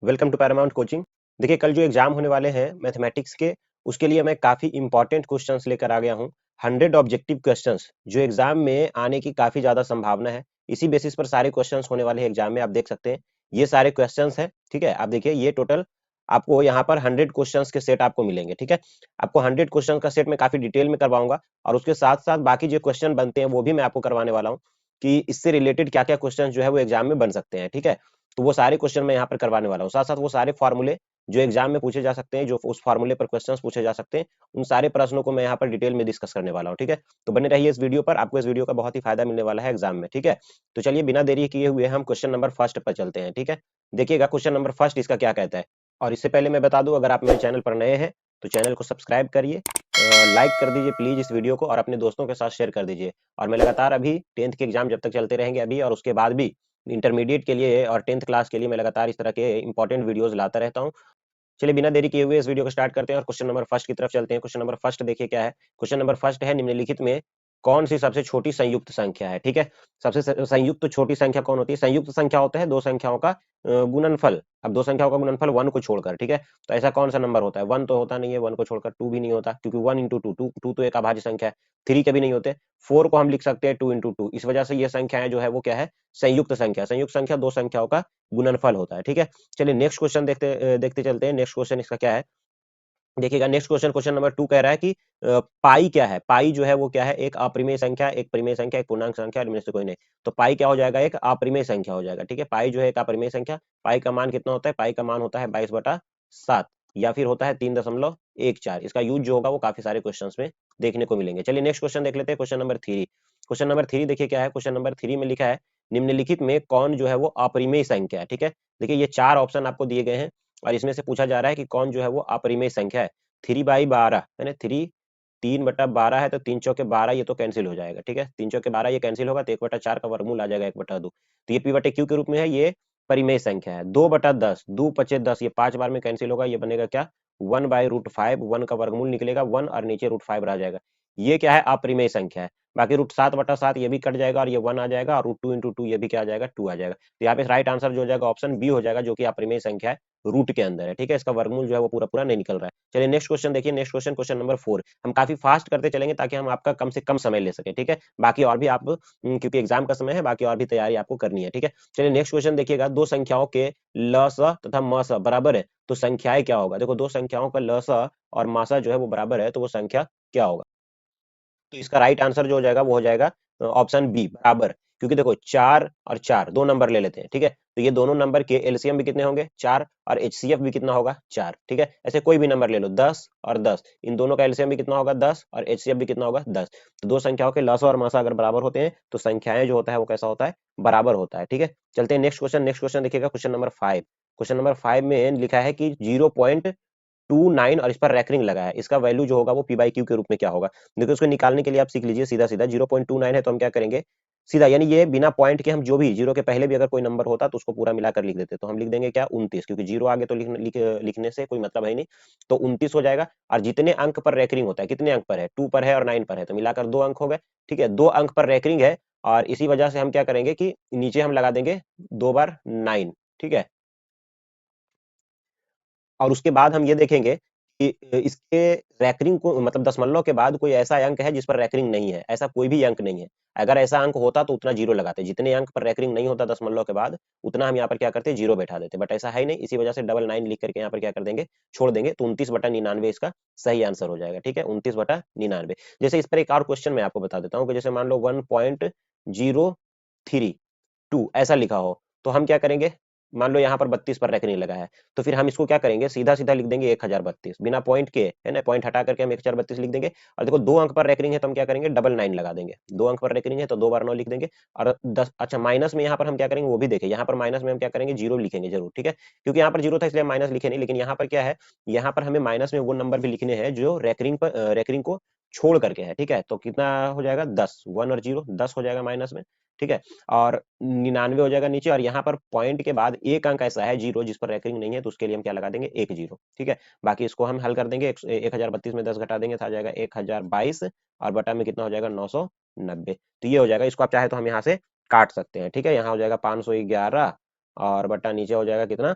Welcome to Paramount coaching. देखिए, कल जो एग्जाम होने वाले हैं मैथमेटिक्स के, उसके लिए मैं काफी इंपॉर्टेंट क्वेश्चंस लेकर आ गया हूं। 100 ऑब्जेक्टिव क्वेश्चंस जो एग्जाम में आने की काफी ज्यादा संभावना है। इसी बेसिस पर सारे क्वेश्चंस होने वाले हैं एग्जाम में। आप देख सकते हैं ये सारे क्वेश्चंस हैं। ठीक है, आप देखिए ये टोटल आपको यहाँ पर 100 क्वेश्चंस के सेट आपको मिलेंगे। ठीक है, आपको 100 क्वेश्चन का सेट मैं काफी डिटेल में करवाऊंगा और उसके साथ साथ बाकी जो क्वेश्चन बनते हैं वो भी मैं आपको करवाने वाला हूँ कि इससे रिलेटेड क्या क्या क्वेश्चन जो है वो एग्जाम में बन सकते हैं। ठीक है, तो वो सारे क्वेश्चन मैं यहाँ पर करवाने वाला हूँ। साथ साथ वो सारे फॉर्मूले जो एग्जाम में पूछे जा सकते हैं, जो उस फॉर्मूले पर क्वेश्चंस पूछे जा सकते हैं, उन सारे प्रश्नों को मैं यहाँ पर डिटेल में डिस्कस करने वाला हूँ। ठीक है, तो बने रहिए इस वीडियो पर, आपको इस वीडियो का बहुत ही फायदा मिलने वाला है एग्जाम में। ठीक है, तो चलिए बिना देरी किए हुए हम क्वेश्चन नंबर फर्स्ट पर चलते हैं। ठीक है, देखिएगा क्वेश्चन नंबर फर्स्ट इसका क्या कहता है। और इससे पहले मैं बता दूं, अगर आप मेरे चैनल पर नए हैं तो चैनल को सब्सक्राइब करिए, लाइक कर दीजिए प्लीज इस वीडियो को और अपने दोस्तों के साथ शेयर कर दीजिए। और मैं लगातार अभी 10th के एग्जाम जब तक चलते रहेंगे अभी और उसके बाद भी इंटरमीडिएट के लिए और 10th क्लास के लिए मैं लगातार इस तरह के इंपॉर्टेंट वीडियोस लाता रहता हूँ। चलिए बिना देरी किए हुए इस वीडियो को स्टार्ट करते हैं और क्वेश्चन नंबर फर्स्ट की तरफ चलते हैं। क्वेश्चन नंबर फर्स्ट देखिए क्या है। क्वेश्चन नंबर फर्स्ट है, निम्नलिखित में कौन सी सबसे छोटी संयुक्त संख्या है। ठीक है, सबसे संयुक्त छोटी संख्या कौन होती है। संयुक्त संख्या होता है दो संख्याओं का गुणनफल। अब दो संख्याओं का गुणनफल वन को छोड़कर। ठीक है, तो ऐसा कौन सा नंबर होता है। वन तो होता नहीं है, वन को छोड़कर टू भी नहीं होता क्योंकि वन इंटू टू, टू तो एक अभाज्य संख्या है। थ्री कभी नहीं होते। फोर को हम लिख सकते हैं टू इंटू टू। इस वजह से ये संख्याएं जो है वो क्या है, संयुक्त संख्या। संयुक्त संख्या दो संख्याओं का गुणनफल होता है। ठीक है, चलिए नेक्स्ट क्वेश्चन देखते चलते हैं। नेक्स्ट क्वेश्चन इसका क्या है, देखिएगा next question. Question number two कह रहा है कि पाई क्या है। पाई जो है वो क्या है, एक अप्रिमेय संख्या, एक परिमेय संख्या, एक पूर्णांक संख्या और इनमें से कोई नहीं। तो पाई क्या हो जाएगा, एक अप्रिमेय संख्या हो जाएगा। ठीक है, पाई जो है एक अप्रिमेय संख्या। पाई का मान कितना होता है, पाई का मान होता है 22/7 या फिर होता है 3.14। इसका यूज जो होगा वो काफी सारे क्वेश्चन में देखने को मिलेंगे। चलिए नेक्स्ट क्वेश्चन देख लेते हैं। Question number three. Question number three देखिए क्या है। क्वेश्चन नंबर थ्री में लिखा है, निम्नलिखित में कौन जो है वो अपरिमेय संख्या है। ठीक है, देखिए ये चार ऑप्शन आपको दिए गए हैं और इसमें से पूछा जा रहा है कि कौन जो है वो अपरिमेय संख्या है। 3/12 है ना, 3/12 है तो 3 चौके 12 ये तो कैंसिल हो जाएगा। ठीक है, 3 चौके 12 ये कैंसिल होगा तो 1/4 का वर्गमूल आ जाएगा 1/2। तो ये p/q के रूप में है, ये परिमेय संख्या है। 2/10, 2×5 ये 5 बार में कैंसिल होगा, ये बनेगा क्या, 1/√5। 1 का वर्गमूल निकलेगा 1 और नीचे √5 रह जाएगा। ये क्या है, अपरिमेय संख्या है। बाकी √7/7 ये भी कट जाएगा और ये 1 आ जाएगा और √2 × 2 ये भी क्या आ जाएगा, 2 आ जाएगा। तो यहाँ पे राइट आंसर जो हो जाएगा ऑप्शन बी हो जाएगा, जो कि अपरिमेय संख्या है, रूट के अंदर है। ठीक है, इसका वर्गमूल जो है वो पूरा पूरा नहीं निकल रहा है। चलिए नेक्स्ट क्वेश्चन देखिए। Next question, question number four. हम काफी फास्ट करते चलेंगे ताकि हम आपका कम से कम समय ले सके। ठीक है, बाकी और भी आप क्योंकि एग्जाम का समय है, बाकी और भी तैयारी आपको करनी है। ठीक है, चलिए नेक्स्ट क्वेश्चन देखिएगा। दो संख्याओं के लस तथा मस बराबर है तो संख्याएं क्या होगा। देखो, दो संख्याओं का लस और मासा जो है वो बराबर है तो वो संख्या क्या होगा। तो इसका राइट आंसर जो हो जाएगा वो हो जाएगा ऑप्शन बी, बराबर। क्योंकि देखो, चार और चार दो नंबर ले लेते हैं। ठीक है, तो ये दोनों नंबर के एलसीएम भी कितने होंगे, चार, और एचसीएफ भी कितना होगा, चार। ठीक है, ऐसे कोई भी नंबर ले लो, 10 और 10, इन दोनों का एलसीएम भी कितना होगा, 10, और एचसीएफ भी कितना होगा, 10। तो दो संख्याओं के लसा और मासा अगर बराबर होते हैं तो संख्याएं जो होता है वो कैसा होता है, बराबर होता है। ठीक है, चलते हैं नेक्स्ट क्वेश्चन। नेक्स्ट क्वेश्चन देखिएगा, question number five. Question number five में लिखा है कि 0.29 और इस पर रैकरिंग लगा है, इसका वैल्यू जो होगा वो p/q के रूप में क्या होगा। देखो, इसको निकालने के लिए आप सीख लीजिए सीधा सीधा। 0.29 है तो हम क्या करेंगे, सीधा, यानी ये बिना पॉइंट के हम जो भी जीरो के पहले भी अगर कोई नंबर होता तो उसको पूरा मिलाकर लिख देते। तो हम लिख देंगे क्या, 29, क्योंकि जीरो आगे तो लिखने से कोई मतलब है नहीं। तो 29 हो जाएगा। और जितने अंक पर रैकरिंग होता है, कितने अंक पर है, 2 पर है और 9 पर है, तो मिलाकर 2 अंक हो गए। ठीक है, 2 अंक पर रैकरिंग है और इसी वजह से हम क्या करेंगे कि नीचे हम लगा देंगे 2 बार 9। ठीक है, और उसके बाद हम ये देखेंगे कि इसके रैकरिंग को, मतलब दशमलव के बाद कोई ऐसा अंक है जिस पर रैकरिंग नहीं है, ऐसा कोई भी अंक नहीं है। अगर ऐसा अंक होता तो उतना जीरो लगाते, जितने अंक पर रैकरिंग नहीं होता दशमलव के बाद उतना हम यहाँ पर क्या करते, जीरो बैठा देते। बट ऐसा है नहीं, इसी वजह से 999 लिख करके यहाँ पर क्या कर देंगे, छोड़ देंगे। तो 29/99 इसका सही आंसर हो जाएगा। ठीक है, 29/99। जैसे इस पर एक और क्वेश्चन मैं आपको बता देता हूँ कि जैसे मान लो 1.032 ऐसा लिखा हो, तो हम क्या करेंगे, मान लो यहाँ पर 32 पर रखने लगा है, तो फिर हम इसको क्या करेंगे, सीधा सीधा लिख देंगे 1032 बिना पॉइंट के, है ना, पॉइंट हटा करके हम 1032 लिख देंगे। और देखो, दो अंक पर रेकरिंग है तो हम क्या करेंगे, 99 लगा देंगे। दो अंक पर रेकरिंग है तो 2 बार 9 लिख देंगे। और 10, अच्छा माइनस में यहाँ पर हम क्या करेंगे वो भी देखें, यहाँ पर माइनस में हम क्या करेंगे, जीरो लिखेंगे जरूर। ठीक है, क्योंकि यहाँ पर जीरो था इसलिए माइनस लिखे नहीं, लेकिन यहाँ पर क्या है, यहाँ पर हमें माइनस में वो नंबर भी लिखने हैं जो रेकरिंग को छोड़ करके है। ठीक है, तो कितना हो जाएगा, 10, 1 और 0 10 हो जाएगा माइनस में। ठीक है, और 99 हो जाएगा नीचे, और यहाँ पर पॉइंट के बाद एक अंक ऐसा है जीरो जिस पर रैकरिंग नहीं है, तो उसके लिए हम क्या लगा देंगे, एक जीरो। ठीक है, बाकी इसको हम हल कर देंगे। 1032 में 10 घटा देंगे तो आ जाएगा 1022 और बटा में कितना हो जाएगा, 990। तो ये हो जाएगा। इसको आप चाहे तो हम यहाँ से काट सकते हैं। ठीक है, यहाँ हो जाएगा 511 और बटा नीचे हो जाएगा कितना,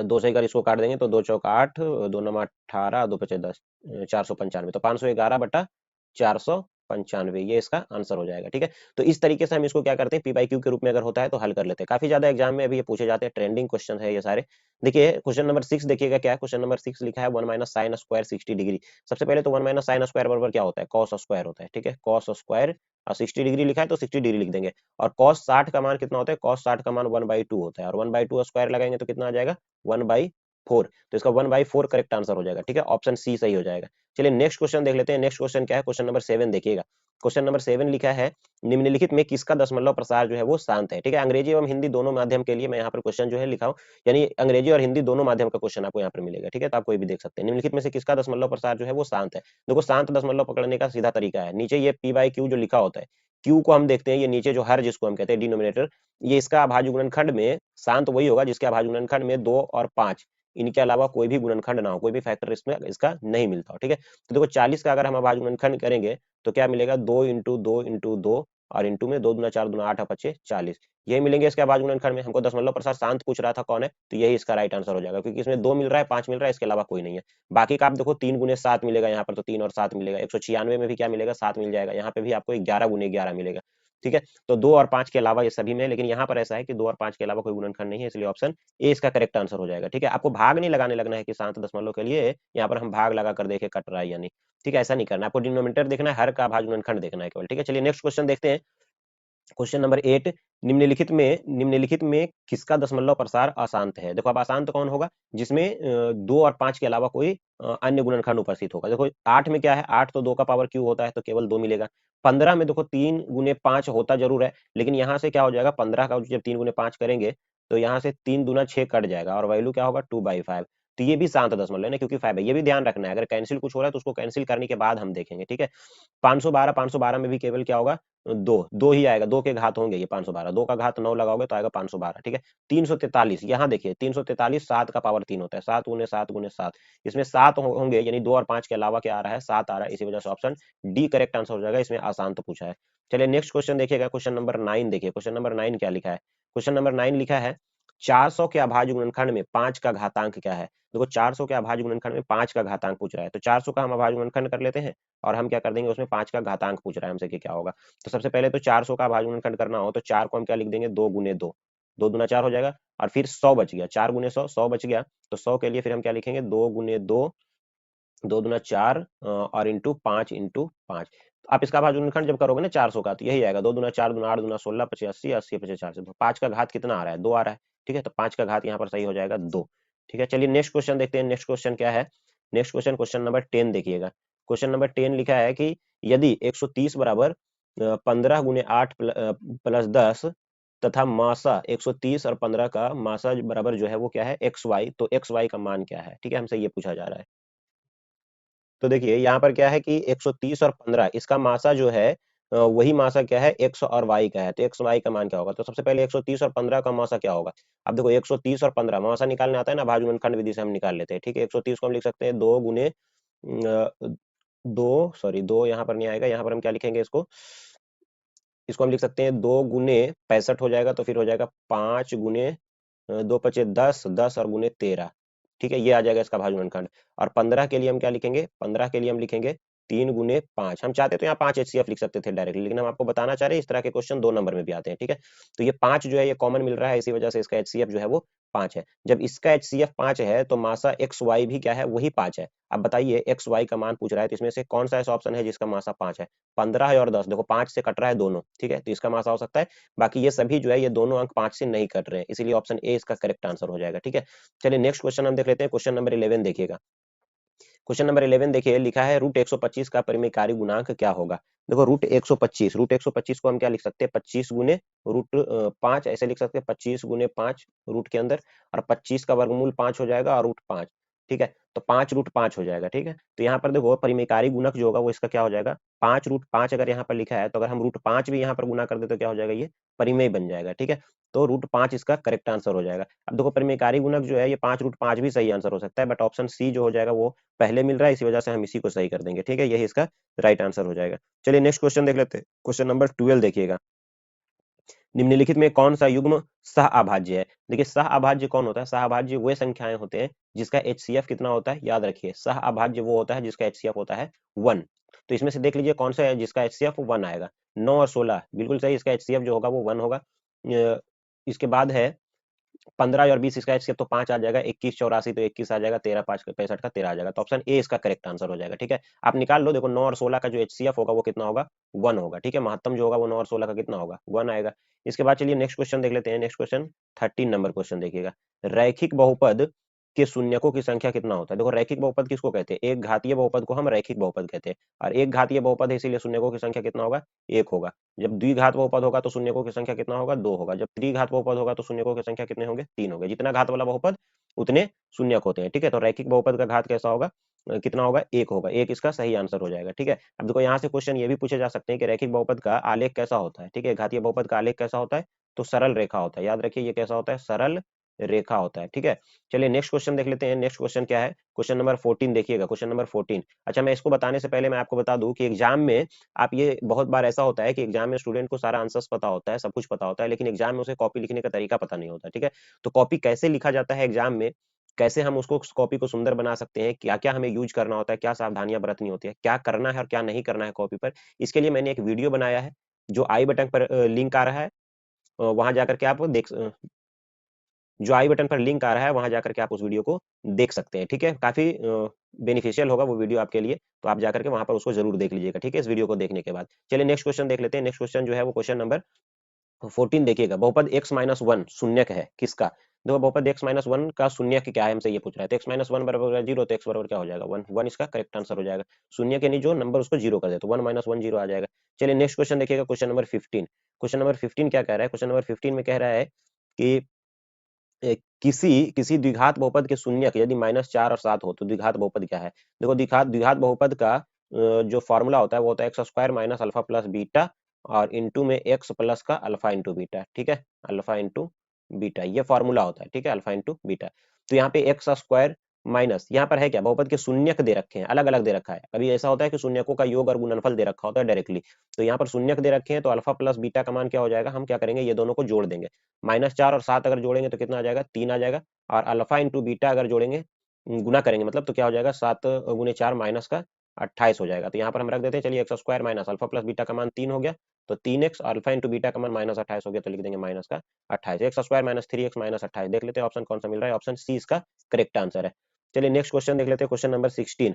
2 से अगर इसको काट देंगे तो 2 चौक 8, 2 नम 18, 2 पचे 10, 495, तो 511/495, ये इसका आंसर हो जाएगा। ठीक है, तो इस तरीके से हम इसको क्या करते हैं, पी बाई क्यू के रूप में अगर होता है तो हल कर लेते हैं। काफी ज्यादा एग्जाम में अभी ये पूछे जाते हैं, ट्रेंडिंग क्वेश्चन है ये सारे। देखिए क्वेश्चन नंबर 6 देखिएगा क्या है। क्वेश्चन नंबर 6 लिखा है 1 माइनस साइन स्क्वायर 60 डिग्री। सबसे पहले तो 1 माइनस साइन स्क्वायर बराबर क्या होता है, कॉस स्क्वायर होता है। ठीक है, कॉस स्क्वायर और 60 डिग्री लिखा है तो 60 डिग्री लिख देंगे। और कॉस 60 का मान कितना होता है, कॉस 60 का मान 1/2 होता है, और 1/2 स्क्वायर लगाएंगे तो कितना आ जाएगा, 1/4। तो इसका 1/4 करेक्ट आंसर हो जाएगा। ठीक है, ऑप्शन सी सही हो जाएगा। चलिए नेक्स्ट क्वेश्चन देख लेते हैं। नेक्स्ट क्वेश्चन क्या है, क्वेश्चन नंबर 7 देखिएगा। क्वेश्चन नंबर 7 लिखा है निम्नलिखित में किसका दशमलव प्रसार जो है वो शांत है। ठीक है, अंग्रेजी एवं हिंदी दोनों माध्यम के लिए मैं यहाँ पर क्वेश्चन जो है लिखा हूँ, यानी अंग्रेजी और हिंदी दोनों माध्यम का क्वेश्चन आपको यहाँ पर मिलेगा। ठीक है, तो आप कोई भी देख सकते हैं। निम्नलिखित में से किसका दशमलव प्रसार जो है वो शांत है। देखो शांत दशमलव पकड़ने का सीधा तरीका है, नीचे ये पी बाई क्यू जो लिखा होता है, क्यू को हम देखते हैं, ये नीचे जो हर जिसको हम कहते हैं डिनोमिनेटर, ये इसका अभाज्य गुणनखंड में शांत वही होगा जिसके अभाज्य गुणनखंड में 2 और 5, इनके अलावा कोई भी गुणनखंड ना हो, कोई भी फैक्टर इसमें इसका नहीं मिलता हो। ठीक है, तो देखो 40 का अगर हम अभाज्य गुणनखंड करेंगे तो क्या मिलेगा, 2 इंटू 2 इंटू 2 और इंटू में 2 दूना 4 दूना 8 और 5 40, यही मिलेंगे इसके अभाज्य गुणनखंड में। हमको दशमलव प्रसार शांत पूछ रहा था कौन है, तो यही इसका राइट आंसर हो जाएगा, क्योंकि इसमें 2 मिल रहा है, 5 मिल रहा है, इसके अलावा कोई नहीं है। बाकी का आप देखो 3 गुने 7 मिलेगा यहाँ पर, तो 3 और 7 मिलेगा। 196 में भी क्या मिलेगा, 7 मिल जाएगा। यहाँ पे भी आपको 11 गुने 11 मिलेगा। ठीक है, तो 2 और 5 के अलावा ये सभी में, लेकिन यहाँ पर ऐसा है कि 2 और 5 के अलावा कोई गुणनखंड नहीं है, इसलिए ऑप्शन ए इसका करेक्ट आंसर हो जाएगा। ठीक है, आपको भाग नहीं लगाने लगना है कि शांत दशमलव के लिए यहाँ पर हम भाग लगा कर देखे कट रहा है या नहीं। ठीक है, ऐसा नहीं करना, आपको डिनोमिनेटर देखना है, हर का अभाज्य गुणनखंड देखना है केवल। ठीक है, चलिए नेक्स्ट क्वेश्चन देखते हैं। क्वेश्चन नंबर 8, निम्नलिखित में किसका दशमलव प्रसार अशांत है। देखो अब अशांत कौन होगा, जिसमें 2 और 5 के अलावा कोई अन्य गुणनखंड उपस्थित होगा। देखो 8 में क्या है, 8 तो 2 का पावर क्यू होता है, तो केवल 2 मिलेगा। 15 में देखो 3 गुने 5 होता जरूर है, लेकिन यहाँ से क्या हो जाएगा, 15 का जब 3 गुने 5 करेंगे तो यहाँ से 3 दूना 6 कट जाएगा, और वैल्यू क्या होगा, 2/5। तो ये भी शांत दशमलव है ना, क्योंकि 5 है। ये भी ध्यान रखना है, अगर कैंसिल कुछ हो रहा है तो उसको कैंसिल करने के बाद हम देखेंगे। ठीक है, 512 में भी केवल क्या होगा, दो दो ही आएगा, 2 के घात होंगे ये 512, 2 का घात 9 लगाओगे तो आएगा 512। ठीक है, 343, यहाँ देखिए 343 7 का पावर 3 होता है, 7 गुने 7 गुने 7, इसमें 7 होंगे, यानी 2 और 5 के अलावा क्या आ रहा है, 7 आ रहा है। इसी वजह से ऑप्शन डी करेक्ट आंसर हो जाएगा, इसमें अशांत पूछा है। चलिए नेक्स्ट क्वेश्चन देखिएगा, क्वेश्चन नंबर 9 देखिए। क्वेश्चन नंबर 9 क्या लिखा है, क्वेश्चन नंबर 9 लिखा है 400 के अभाज्य गुणनखंड में 5 का घातांक क्या है। देखो 400 के अभाज्य गुणनखंड में 5 का घातांक पूछ रहा है, तो 400 का हम अभाज्य गुणनखंड कर लेते हैं, और हम क्या कर देंगे, उसमें 5 का घातांक पूछ रहा है हमसे कि क्या होगा। तो सबसे पहले तो 400 का अभाज्य गुणनखंड करना हो तो 4 को हम क्या लिख देंगे, 2 गुने 2, 2 दूना 4 हो जाएगा, और फिर 100 बच गया, 4 गुने 100, 100 बच गया। तो 100 के लिए फिर हम क्या लिखेंगे, 2 गुने 2, 2 दूना 4 और इंटू 5 इंटू 5। आप इसका अभाज्य गुणनखंड जब करोगे ना 400 का, तो यही आएगा, 2 दूना 4 दूना 8 दूना 16 पचे 80, 80 पचे 4 से, तो 5 का घात कितना आ रहा है, 2 आ रहा है। ठीक है, तो 5 का घात यहाँ पर सही हो जाएगा 2। ठीक है, चलिए नेक्स्ट क्वेश्चन देखते हैं। नेक्स्ट क्वेश्चन क्या है, नेक्स्ट क्वेश्चन क्वेश्चन नंबर 10 देखिएगा। क्वेश्चन नंबर 10 लिखा है कि यदि 130 बराबर 15 गुने 8 प्लस 10 तथा मासा 130 और 15 का मासा बराबर जो है वो क्या है, एक्स वाई, तो एक्स वाई का मान क्या है। ठीक है, हमसे ये पूछा जा रहा है। तो देखिए यहाँ पर क्या है कि 130 और 15 इसका मासा जो है वही मासा क्या है, x और y का है, तो x y का मान क्या होगा। तो सबसे पहले 130 और 15 का मासा क्या होगा। अब देखो 130 और 15 मासा निकालने आता है ना, भाज्य गुणनखंड विधि से हम निकाल लेते हैं। ठीक है, 130 को हम लिख सकते हैं 2 गुने 2 यहाँ पर नहीं आएगा, यहाँ पर हम क्या लिखेंगे, इसको इसको हम लिख सकते हैं 2 गुने 65 हो जाएगा, तो फिर हो जाएगा 5 गुने 2 पचे 10, 10 और गुने 13। ठीक है, ये आ जाएगा इसका भाज्य गुणनखंड। और 15 के लिए हम क्या लिखेंगे, 15 के लिए हम लिखेंगे 3 गुने 5। हम चाहते तो यहाँ 5 HCF लिख सकते थे डायरेक्टली, लेकिन हम आपको बताना चाह रहे हैं इस तरह के क्वेश्चन 2 नंबर में भी आते हैं। ठीक है, तो ये 5 जो है ये कॉमन मिल रहा है, इसी वजह से इसका HCF जो है वो 5 है। जब इसका HCF 5 है तो मासा एक्स वाई भी क्या है, वही 5 है। अब बताइए एक्स वाई का मान पूछ रहा है, तो इसमें से कौन सा ऐसा ऑप्शन है जिसका मासा 5 है। 15 है और 10, देखो 5 से कट रहा है दोनों। ठीक है, तो इसका मासा हो सकता है। बाकी ये सभी जो है ये दोनों अंक 5 से नहीं कट रहे हैं, इसीलिए ऑप्शन ए इसका करेक्ट आंसर हो जाएगा। ठीक है, चलिए नेक्स्ट क्वेश्चन हम देख लेते हैं। क्वेश्चन नंबर 11 देखिएगा। क्वेश्चन नंबर 11 देखिए, लिखा है रूट 125 का परिमेयकारी गुणांक क्या होगा। देखो रूट 125 को हम क्या लिख सकते हैं, 25 गुने रूट 5 ऐसे लिख सकते हैं, 25 गुने 5 रूट के अंदर, और 25 का वर्गमूल 5 हो जाएगा और रूट 5। ठीक है, तो 5 रूट 5 हो जाएगा। ठीक है, तो यहाँ पर देखो परिमेयकारी गुणक जो होगा वो इसका क्या हो जाएगा, 5 रूट 5 अगर यहाँ पर लिखा है, तो अगर हम रूट 5 भी यहाँ पर गुना कर दे तो क्या हो जाएगा, ये परिमेय बन जाएगा। ठीक है, तो रूट 5 इसका करेक्ट आंसर हो जाएगा। अब देखो परिमेयकारी गुणक जो है ये 5 रूट 5 भी सही आंसर हो सकता है, बट ऑप्शन सी जो हो जाएगा वो पहले मिल रहा है, इसी वजह से हम इसी को सही कर देंगे। ठीक है, यही इसका राइट आंसर हो जाएगा। चलिए नेक्स्ट क्वेश्चन देख लेते हैं। क्वेश्चन नंबर 12 देखिएगा। निम्नलिखित में कौन सा युग्म सह अभाज्य है? देखिए सह अभाज्य कौन होता है? सह अभाज्य वे संख्याएं होते हैं जिसका HCF कितना होता है, याद रखिए सह अभाज्य वो होता है जिसका HCF होता है 1। तो इसमें से देख लीजिए कौन सा है जिसका HCF 1 आएगा। 9 और 16 बिल्कुल सही, इसका HCF जो होगा वो 1 होगा। इसके बाद है 15 और 20, इसका HCF तो 5 आ जाएगा। 21 84 तो 21 आ जाएगा। 13 5 65 का 13 आ जाएगा। तो ऑप्शन ए इसका करेक्ट आंसर हो जाएगा। ठीक है, आप निकाल लो। देखो 9 और 16 का जो HCF होगा वो कितना होगा, 1 होगा। ठीक है, महत्तम जो होगा वो 9 और 16 का कितना होगा, 1 आएगा। इसके बाद चलिए नेक्स्ट क्वेश्चन देख लेते हैं। नेक्स्ट क्वेश्चन 13 नंबर क्वेश्चन देखिएगा। रैखिक बहुपद के शून्यकों की संख्या कितना होता है? देखो रैखिक बहुपद किसको कहते हैं? एक घातीय बहुपद को हम रैखिक बहुपद कहते हैं। और एक घातीय बहुपद है इसीलिए शून्यकों की संख्या कितना होगा, 1 होगा। जब द्विघात बहुपद होगा तो शून्यकों की संख्या कितना होगा, 2 होगा। जब त्रिघात बहुपद होगा तो शून्यकों की संख्या कितने होंगे, 3 होंगे। जितना घात वाला बहुपद उतने शून्यक होते हैं। ठीक है, तो रैखिक बहुपद का घात कैसा होगा, कितना होगा, 1 होगा। 1 इसका सही आंसर हो जाएगा। ठीक है, अब देखो यहाँ से क्वेश्चन ये भी पूछे जा सकते हैं कि रैखिक बहुपद का आलेख कैसा होता है। ठीक है, घातीय बहुपद का आलेख कैसा होता है, तो सरल रेखा होता है। याद रखिए ये कैसा होता है, सरल रेखा होता है। ठीक है, चलिए नेक्स्ट क्वेश्चन देख लेते हैं। नेक्स्ट क्वेश्चन क्या है, क्वेश्चन नंबर 14 देखिएगा। Question number 14। अच्छा, मैं इसको बताने से पहले मैं आपको बता दूं कि एग्जाम में आप, ये बहुत बार ऐसा होता है कि एग्जाम में स्टूडेंट को सारा आंसर्स पता होता है, सब कुछ पता होता है, लेकिन एग्जाम में उसे कॉपी लिखने का तरीका पता नहीं होता। ठीक है, तो कॉपी कैसे लिखा जाता है एग्जाम में, कैसे हम उसको कॉपी को सुंदर बना सकते हैं, क्या क्या हमें यूज करना होता है, क्या सावधानियां बरतनी होती है, क्या करना है और क्या नहीं करना है कॉपी पर, इसके लिए मैंने एक वीडियो बनाया है जो आई बटन पर लिंक आ रहा है। वहां जाकर के आप देख, जो आई बटन पर लिंक आ रहा है वहां जाकर के आप उस वीडियो को देख सकते हैं। ठीक है, काफी बेनिफिशियल होगा वो वीडियो आपके लिए, तो आप जाकर के वहां पर उसको जरूर देख लीजिएगा। ठीक है, इस वीडियो को देखने के बाद चलिए नेक्स्ट क्वेश्चन देख लेते हैं। नेक्स्ट क्वेश्चन जो है वो क्वेश्चन नंबर 14 देखिएगा। बहुपद x-1 शून्यक है किसका? देखो बहुपद x-1 का शून्यक क्या है, हमसे ये पूछ रहा है। तो x-1 बराबर 0, तो x बराबर क्या हो जाएगा, 1। 1 इसका करेक्ट आंसर हो जाएगा। शून्यक यानी जो नंबर उसको 0 कर दे, तो 1 - 1 0 आ जाएगा। चलिए नेक्स्ट क्वेश्चन देखिएगा। Question number 15। क्वेश्चन नंबर 15 क्या कह रहा है? क्वेश्चन नंबर 15 में कह रहा है कि किसी किसी द्विघात बहुपद के शून्यक यदि -4 और 7 हो तो द्विघात बहुपद क्या है? देखो द्विघात द्विघात बहुपद का जो फॉर्मूला होता है वो होता है x² - अल्फा प्लस बीटा और इनटू में x प्लस का अल्फा इंटू बीटा। ठीक है, अल्फा इंटू बीटा ये फॉर्मूला होता है। ठीक है, अल्फा इंटू बीटा। तो यहाँ पे x² माइनस, यहाँ पर है क्या, बहुपद के शून्यक दे रखे हैं, अलग अलग दे रखा है। कभी ऐसा होता है कि शून्यकों का योग और गुणनफल दे रखा होता है डायरेक्टली, तो यहाँ पर शून्यक दे रखे हैं तो अल्फा प्लस बीटा का मान क्या हो जाएगा, हम क्या करेंगे, ये दोनों को जोड़ देंगे। -4 और 7 अगर जोड़ेंगे तो कितना आ जाएगा, 3 आ जाएगा। और अल्फा इंटू बीटा अगर जोड़ेंगे, गुना करेंगे मतलब, तो क्या हो जाएगा, 7 गुने 4 माइनस का 28 हो जाएगा। तो यहाँ पर हम रख देते हैं, चलिए x² minus alpha plus beta का मान 3 हो गया, तो 3x अल्फा इंटू बीटा का मान -28 हो गया, तो लिख देंगे माइनस का 28। x² - 3x - 28, देख लेते हैं ऑप्शन कौन सा मिल रहा है। ऑप्शन सी इसका करेक्ट आंसर है। चलिए नेक्स्ट क्वेश्चन देख लेते हैं। Question number 16।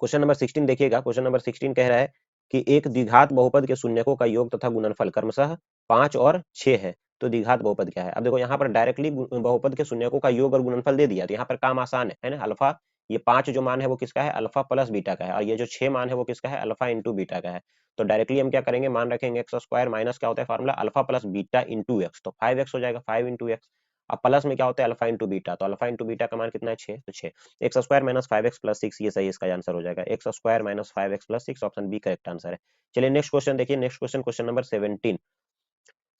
क्वेश्चन नंबर 16 देखिएगा। क्वेश्चन नंबर 16 कह रहा है कि एक द्विघात बहुपद के शून्यकों का योग तथा गुणनफल क्रमशः 5 और 6 है, तो द्विघात बहुपद क्या है? अब देखो यहाँ पर डायरेक्टली बहुपद के शून्यकों का योग और गुणनफल दे दिया, तो यहाँ पर काम आसान है ना। अल्फा, ये 5 जो मान है वो किसका है, अल्फा प्लस बीटा का है, और ये जो 6 मान है वो किसका है, अल्फा इंटू बीटा का है। तो डायरेक्टली हम क्या करेंगे, मान रखेंगे x² माइनस क्या होता है formula, alpha plus beta into x, तो 5x हो जाएगा, 5 इंटू एक्स। अब प्लस में क्या होता है, अल्फा इंटू बीटा, तो अल्फा इंटू बीटा का मान कितना है, 6, तो 6। x² - 5x + 6, ये सही इसका आंसर हो जाएगा। x² - 5x + 6, option B correct answer है। चलिए नेक्स्ट क्वेश्चन देखिए। Next question, question number 17।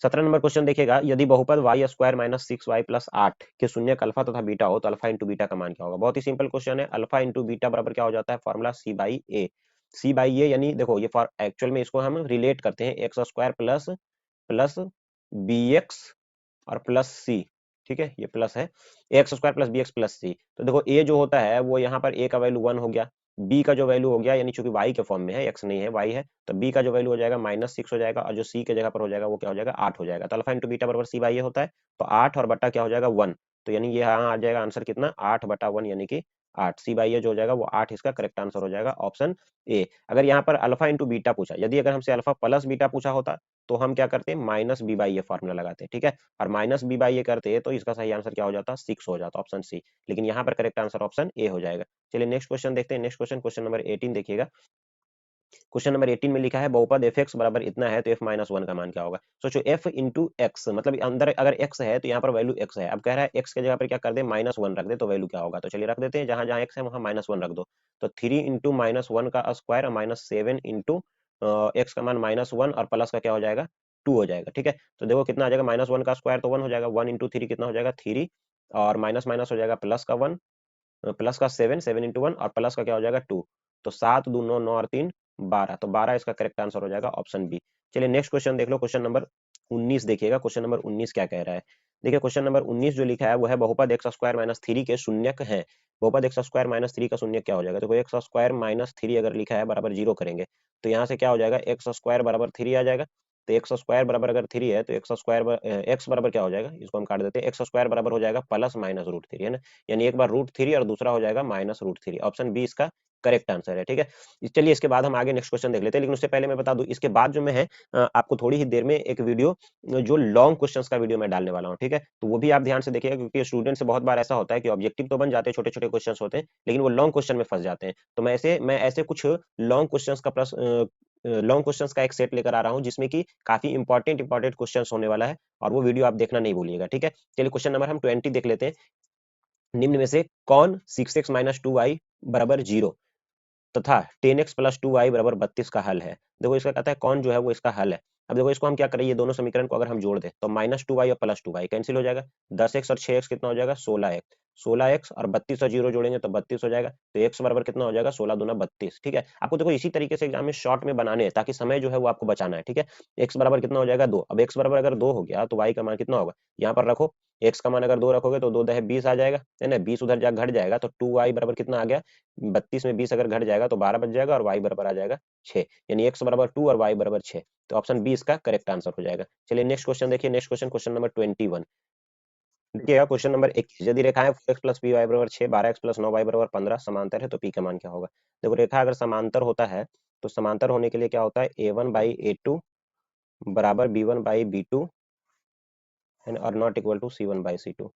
17 number question देखिएगा। यदि बहुपद y² - 6y + 8 के शून्यक अल्फा तथा बीटा हो तो अल्फा इंटू बीटा का मान क्या होगा? बहुत ही सिंपल क्वेश्चन है। अल्फा इंटू बीटा बराबर क्या हो जाता है, फॉर्मूला c/a। c/a यानी देखो ये फॉर एक्चुअल में इसको हम रिलेट करते हैं, x² प्लस bx और प्लस सी। ठीक है, ये प्लस है, x² + bx + c। तो देखो a जो होता है वो यहाँ पर a का वैल्यू 1 हो गया, b का जो वैल्यू हो गया, यानी चूंकि y के फॉर्म में है, x नहीं है y है, तो b का जो वैल्यू हो जाएगा -6 हो जाएगा, और जो c के जगह पर हो जाएगा वो क्या हो जाएगा, 8 हो जाएगा। तो अल्फा इंटू बीटा बराबर c/a होता है, तो 8 और बट्टा क्या हो जाएगा, 1। तो यानी ये यहाँ आ जाएगा आंसर कितना, 8/1 यानी कि 8। c/a जो हो जाएगा वो 8 इसका करेक्ट आंसर हो जाएगा, ऑप्शन ए। अगर यहाँ पर अल्फा इंटू बीटा पूछा, यदि अगर हमसे अल्फा प्लस बीटा पूछा होता तो हम क्या करते हैं, -b/a फॉर्मूला लगाते हैं। ठीक है, और -b/a करते तो इसका सही आंसर क्या हो जाता, 6 हो जाता, ऑप्शन सी। लेकिन यहाँ पर करेक्ट आंसर ऑप्शन ए हो जाएगा। चलिए नेक्स्ट क्वेश्चन देखते हैं। नेक्स्ट क्वेश्चन, क्वेश्चन नंबर 18 देखिएगा। क्वेश्चन नंबर 18 में लिखा है बहुपद f(x) बराबर इतना है तो f-1 का मान क्या होगा? सोचो f इंटू एक्स, मतलब अंदर अगर x है तो यहाँ पर वैल्यू x है। अब कह रहा है x के जगह पर क्या कर दे, -1 रख दे, तो वैल्यू क्या होगा? तो चलिए रख देते हैं, जहां जहां x है वहां -1 रख दो। तो 3 इंटू -1 का स्क्वायर और -7 इंटू एक्स का मान -1 और प्लस का क्या हो जाएगा, 2 हो जाएगा। ठीक है, तो देखो कितना आ जाएगा, -1 का स्क्वायर तो 1 हो जाएगा, 1 इंटू 3 कितना हो जाएगा, 3, और माइनस माइनस हो जाएगा प्लस का 1, प्लस का 7, 7 इंटू 1 और प्लस का क्या हो जाएगा 2। तो 7 दूनो 9 और 3 12, तो 12 इसका करेक्ट आंसर हो जाएगा, ऑप्शन बी। चलिए नेक्स्ट क्वेश्चन देख लो। क्वेश्चन नंबर 19 देखिएगा, क्वेश्चन नंबर 19 क्या कह रहा है। देखिए क्वेश्चन नंबर 19 जो लिखा है वो है बहुपद एक्स स्क्वायर माइनस थ्री के शून्यक है। बहुपद एक्स स्क्वायर माइनस थ्री का शून्यक क्या हो जाएगा? देखो एक्स स्क्वायर माइनस थ्री अगर लिखा है बराबर जीरो करेंगे तो यहाँ से क्या हो जाएगा, एक्स स्क्वायर बराबर थ्री आ जाएगा। तो एक्स स्क्वायर बराबर अगर थ्री है तो एक्स स्क्वायर एक्स बराबर क्या हो जाएगा, इसको हम काट देते हैं, एक्स स्क्वायर बराबर हो जाएगा प्लस माइनस रूट थ्री, है ना। यानी एक बार रूट थ्री और दूसरा हो जाएगा minus root three. Option B इसका करेक्ट आंसर है, ठीक है। चलिए इसके बाद हम आगे नेक्स्ट क्वेश्चन देख लेते हैं, लेकिन उससे पहले मैं बता दूं इसके बाद जो मैं है आपको थोड़ी ही देर में एक वीडियो जो लॉन्ग क्वेश्चंस का वीडियो मैं डालने वाला हूं, ठीक है। तो वो भी आप ध्यान से देखिएगा, क्योंकि स्टूडेंट से बहुत बार ऐसा होता है कि ऑब्जेक्टिव तो बन जाते हैं, छोटे छोटे क्वेश्चंस होते हैं, लेकिन वो लॉन्ग क्वेश्चन में फंस जाते हैं। तो मैं ऐसे कुछ लॉन्ग क्वेश्चंस का प्रश्न लॉन्ग क्वेश्चंस का एक सेट लेकर आ रहा हूं जिसमें कि काफी इंपॉर्टेंट क्वेश्चंस होने वाला है, और वो वीडियो आप देखना नहीं भूलिएगा, ठीक है। चलिए क्वेश्चन नंबर हम 20 देख लेते हैं। निम्न में से कौन 6x माइनस टू वाई बराबर जीरो तथा 10x प्लस टू वाई बराबर 32 का हल है? देखो इसका कहता है कौन जो है वो इसका हल है। अब देखो इसको हम क्या करें, ये दोनों समीकरण को अगर हम जोड़ दें तो माइनस टू वाई और प्लस टू वाई कैंसिल हो जाएगा। 10x और 6x कितना हो जाएगा, 16x। 16x और 32 और जीरो जोड़ेंगे तो 32 हो जाएगा। तो x बराबर कितना हो जाएगा, 16 दूना 32, ठीक है। आपको देखो इसी तरीके से एग्जाम में शॉर्ट में बनाने हैं ताकि समय जो है वो आपको बचाना है, ठीक है। x बराबर कितना हो जाएगा, 2। अब x बराबर अगर 2 हो गया तो y का मान कितना होगा, यहाँ पर रखो। x का मान अगर 2 रखोगे तो 2 दहे 20 आ जाएगा, है ना। 20 उधर जा घट जाएगा तो 2y बराबर कितना आ गया, 32 में 20 अगर घट जाएगा तो 12 बच जाएगा और y बराबर आ जाएगा 6। यानी x बराबर 2 और y बराबर 6। तो ऑप्शन बी इसका करेक्ट आंसर हो जाएगा। चलिए नेक्स्ट क्वेश्चन देखिए, नेक्स्ट क्वेश्चन क्वेश्चन नंबर 21 देखिएगा। क्वेश्चन नंबर 21, यदि रेखाएं 4x प्लस पी वाई बराबर 6, 12x प्लस 9 वाई बराबर 15 समांतर है तो p का मान क्या होगा? देखो रेखा अगर समांतर होता है तो समांतर होने के लिए क्या होता है, a1 बाई a2 बराबर b1 बाई b2 और not equal to c1 by c2,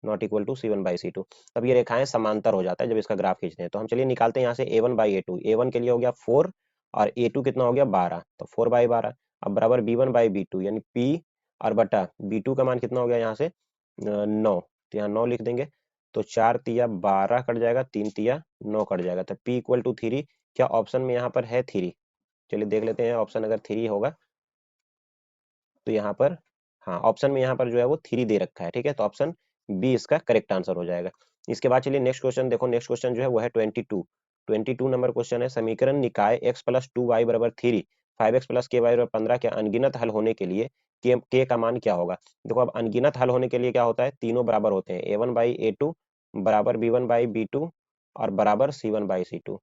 not equal to C one by C two. तब ये रेखाएं समांतर हो जाता है जब इसका ग्राफ खींचते हैं। तो हम चलिए निकालते हैं यहाँ से A one by A two. A one के लिए हो गया 4 और ए टू कितना हो गया 12, तो 4/12। अब बराबर B one by B two, यानी पी और बटा बी टू का मान कितना हो गया यहाँ से 9, तो यहाँ 9 लिख देंगे। तो 4 तिया 12 कट जाएगा, 3 तिया 9 कट जाएगा, तो पी इक्वल टू 3। क्या ऑप्शन में यहाँ पर है 3? चलिए देख लेते हैं, ऑप्शन अगर 3 होगा तो यहाँ पर, हाँ ऑप्शन में यहाँ पर जो है वो 3 दे रखा है, ठीक है। तो ऑप्शन बी इसका करेक्ट आंसर हो जाएगा। इसके बाद चलिए नेक्स्ट क्वेश्चन देखो, नेक्स्ट क्वेश्चन जो है वो है 22 नंबर क्वेश्चन है। समीकरण निकाय x प्लस टू वाई बराबर 3, 5x प्लस के वाई बराबर 15 के अनगिनत हल होने के लिए के का मान क्या होगा? देखो अब अनगिनत हल होने के लिए क्या होता है, तीनों बराबर होते हैं, A one by A two बराबर B one by B two और बराबर C one by C two,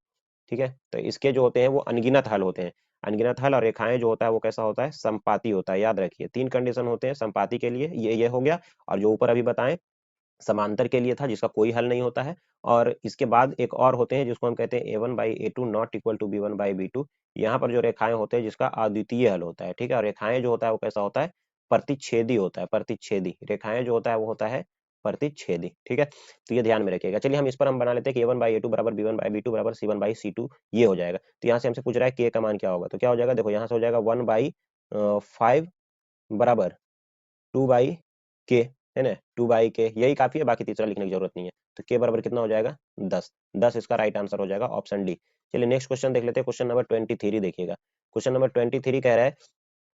ठीक है। तो इसके जो होते हैं वो अनगिनत हल होते हैं। अनगिनत हल और रेखाएं जो होता है वो कैसा होता है, संपाती होता है। याद रखिए 3 कंडीशन होते हैं संपाती के लिए, ये हो गया। और जो ऊपर अभी बताएं समांतर के लिए था जिसका कोई हल नहीं होता है। और इसके बाद एक और होते हैं जिसको हम कहते हैं A one by A two not equal to B one by B two. यहाँ पर जो रेखाएं होते हैं जिसका अद्वितीय हल होता है, ठीक है। और रेखाएं जो होता है वो कैसा होता है, प्रतिच्छेदी होता है। प्रतिच्छेदी रेखाएं जो होता है वो होता है प्रतिच्छेदी, ठीक है। तो ये ध्यान में रखिएगा। चलिए हम इस पर हम बना लेते हैं कि A one by A two बराबर B one by B two बराबर C one by C two, ये हो जाएगा। तो यहाँ से हमसे पूछ रहा है के का मान क्या होगा, तो क्या हो जाएगा, देखो यहाँ से हो जाएगा 1/5 बराबर 2 बाई के, है ना। 2 बाई के यही काफी है, बाकी तीसरा लिखने की जरूरत नहीं है। तो के बराबर कितना हो जाएगा 10। 10 इसका राइट आंसर हो जाएगा, ऑप्शन डी। चलिए नेक्स्ट क्वेश्चन देख लेते हैं, क्वेश्चन नंबर 23 देखिएगा। क्वेश्चन नंबर 23 कह रहा है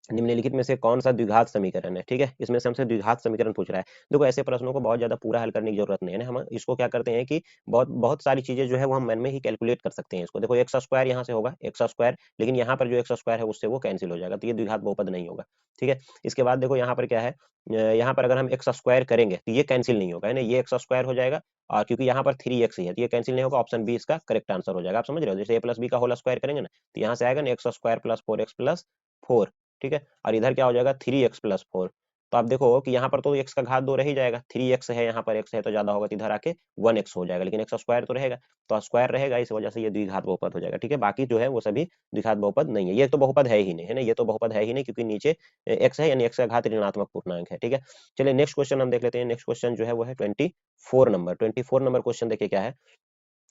निम्नलिखित में से कौन सा द्विघात समीकरण है, ठीक है। इसमें से हमसे द्विघात समीकरण पूछ रहा है। देखो ऐसे प्रश्नों को बहुत ज्यादा पूरा हल करने की जरूरत नहीं है ना, हम इसको क्या करते हैं कि बहुत बहुत सारी चीजें जो है वो हम मन में ही कैलकुलेट कर सकते हैं इसको। देखो एक्स स्क्वायर यहाँ से होगा एक्स स्क्वायर, लेकिन यहाँ पर जो एक्स स्क्वायर है उससे वो कैंसिल हो जाएगा, तो ये द्विघात बहुपद नहीं होगा, ठीक है। इसके बाद देखो यहाँ पर क्या है, यहाँ पर अगर हम एक्स स्क्वायर करेंगे तो ये कैंसिल नहीं होगा, है ना, ये एक्स स्क्वायर हो जाएगा। और क्योंकि यहाँ पर 3x ही है तो ये कैंसिल नहीं होगा, ऑप्शन बी इसका करेक्ट आंसर हो जाएगा। आप समझ रहे हो, जैसे a प्लस बी का होल स्क्वायर करेंगे ना तो यहाँ से आएगा ना x square plus 4x plus 4, ठीक है। और इधर क्या हो जाएगा 3x प्लस 4। तो आप देखो कि यहाँ पर तो x का घात 2 रह ही जाएगा, 3x है यहाँ पर x है तो ज्यादा होगा तो इधर आके 1x हो जाएगा, लेकिन एक्स स्क्वायर तो रहेगा। तो स्क्वायर रहेगा, इस वजह से ये द्विघात बहुपद हो जाएगा, ठीक है। बाकी जो है वो सभी द्विघात बहुपद नहीं है, ये तो बहुपद है ही नहीं, है ना, ये तो बहुपद है ही नहीं क्योंकि नीचे x है, यानी x का घात ऋणात्मक पूर्णांक है, ठीक है। चलिए नेक्स्ट क्वेश्चन हम देख लेते हैं। नेक्स्ट क्वेश्चन जो है वो है 24 नंबर क्वेश्चन देखिए क्या है।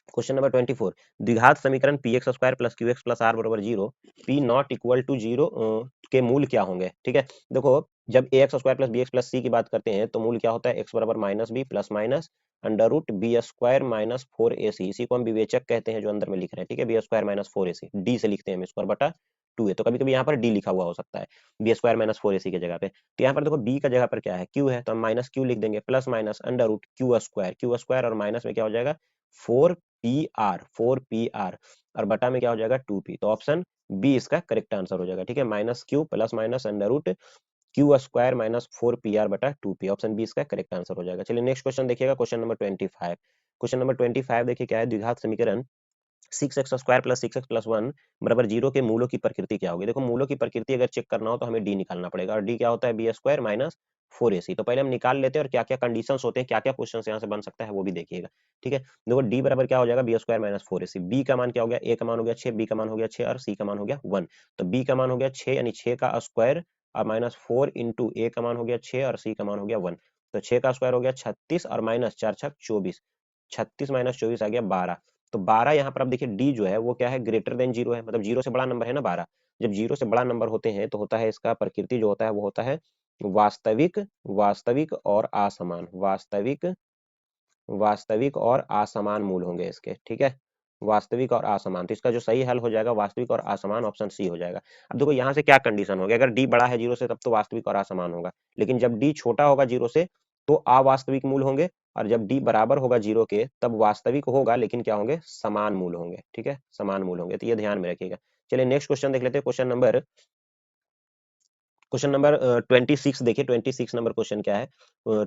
क्वेश्चन नंबर 24, द्विघात समीकरण P X square plus Q X plus R बराबर zero, P not equal to zero के मूल क्या होंगे, ठीक है। देखो जब A X square plus B X plus C की बात करते हैं तो मूल क्या होता है, एक्स बराबर minus B plus minus under root B square minus 4ac, इसी को हम विवेचक कहते हैं जो अंदर में लिख रहे हैं, ठीक है। B square minus 4ac, D से लिखते हैं हम इसको, बटा 2 है तो कभी कभी यहाँ पर डी लिखा हुआ हो सकता है बी स्क्वायर माइनस 4ac की जगह पे। तो यहाँ पर देखो बी का जगह पर क्या है, क्यू है, तो हम माइनस क्यू लिख देंगे, plus minus under root Q square और माइनस में क्या हो जाएगा 4pr और बटा में क्या हो जाएगा 2p। तो ऑप्शन बी इसका करेक्ट आंसर हो जाएगा, ठीक है। Minus q plus minus under root Q square minus 4 PR बटा 2P। ऑप्शन बी इसका करेक्ट आंसर हो जाएगा। चलिए नेक्स्ट क्वेश्चन देखिएगा, क्वेश्चन नंबर 25। क्वेश्चन नंबर 25 देखिए क्या है, द्विघात समीकरण 6x² प्लस 6x प्लस 1 बराबर 0 के मूलों की प्रकृति क्या होगी। देखो मूलों की प्रकृति अगर चेक करना हो तो हमें डी निकालना पड़ेगा, और डी क्या होता है, बी स्क्वायर माइनस 4AC। तो पहले हम निकाल लेते हैं और क्या क्या कंडीशंस होते हैं, क्या क्या क्वेश्चन यहाँ से बन सकता है वो भी देखिएगा। ठीक है, देखो डी बराबर क्या हो जाएगा, B square minus 4AC। B का मान क्या हो गया, ए का मान हो गया 6, बी का मान हो गया 6 और सी का मान हो गया 1। तो बी का मान हो गया 6 यानी 6 का स्क्वायर और माइनस 4 इंटू ए का मान हो गया 6 और सी का मान हो गया 1। तो 6 का स्क्वायर हो गया 36 और माइनस 4 छक 24, 36 माइनस 24 आ गया 12। तो 12 यहाँ पर आप देखिए डी जो है वो क्या है, ग्रेटर देन जीरो है, मतलब जीरो से बड़ा नंबर है ना 12। जब जीरो से बड़ा नंबर होते हैं तो होता है इसका प्रकृति जो होता है वो होता है वास्तविक, वास्तविक और असमान, वास्तविक, वास्तविक और असमान मूल होंगे इसके। ठीक है, वास्तविक और असमान, तो इसका जो सही हल हो जाएगा वास्तविक और असमान, ऑप्शन सी हो जाएगा। अब देखो यहाँ से क्या कंडीशन होगी, अगर डी बड़ा है जीरो से तब तो वास्तविक और असमान होगा, लेकिन जब डी छोटा होगा जीरो से तो अवास्तविक मूल होंगे, और जब डी बराबर होगा जीरो के तब वास्तविक होगा, लेकिन क्या होंगे, समान मूल होंगे। ठीक है, समान मूल होंगे, तो ये ध्यान में रखिएगा। चलिए नेक्स्ट क्वेश्चन देख लेते हैं, क्वेश्चन नंबर 26 देखिए, 26 नंबर क्वेश्चन क्या है।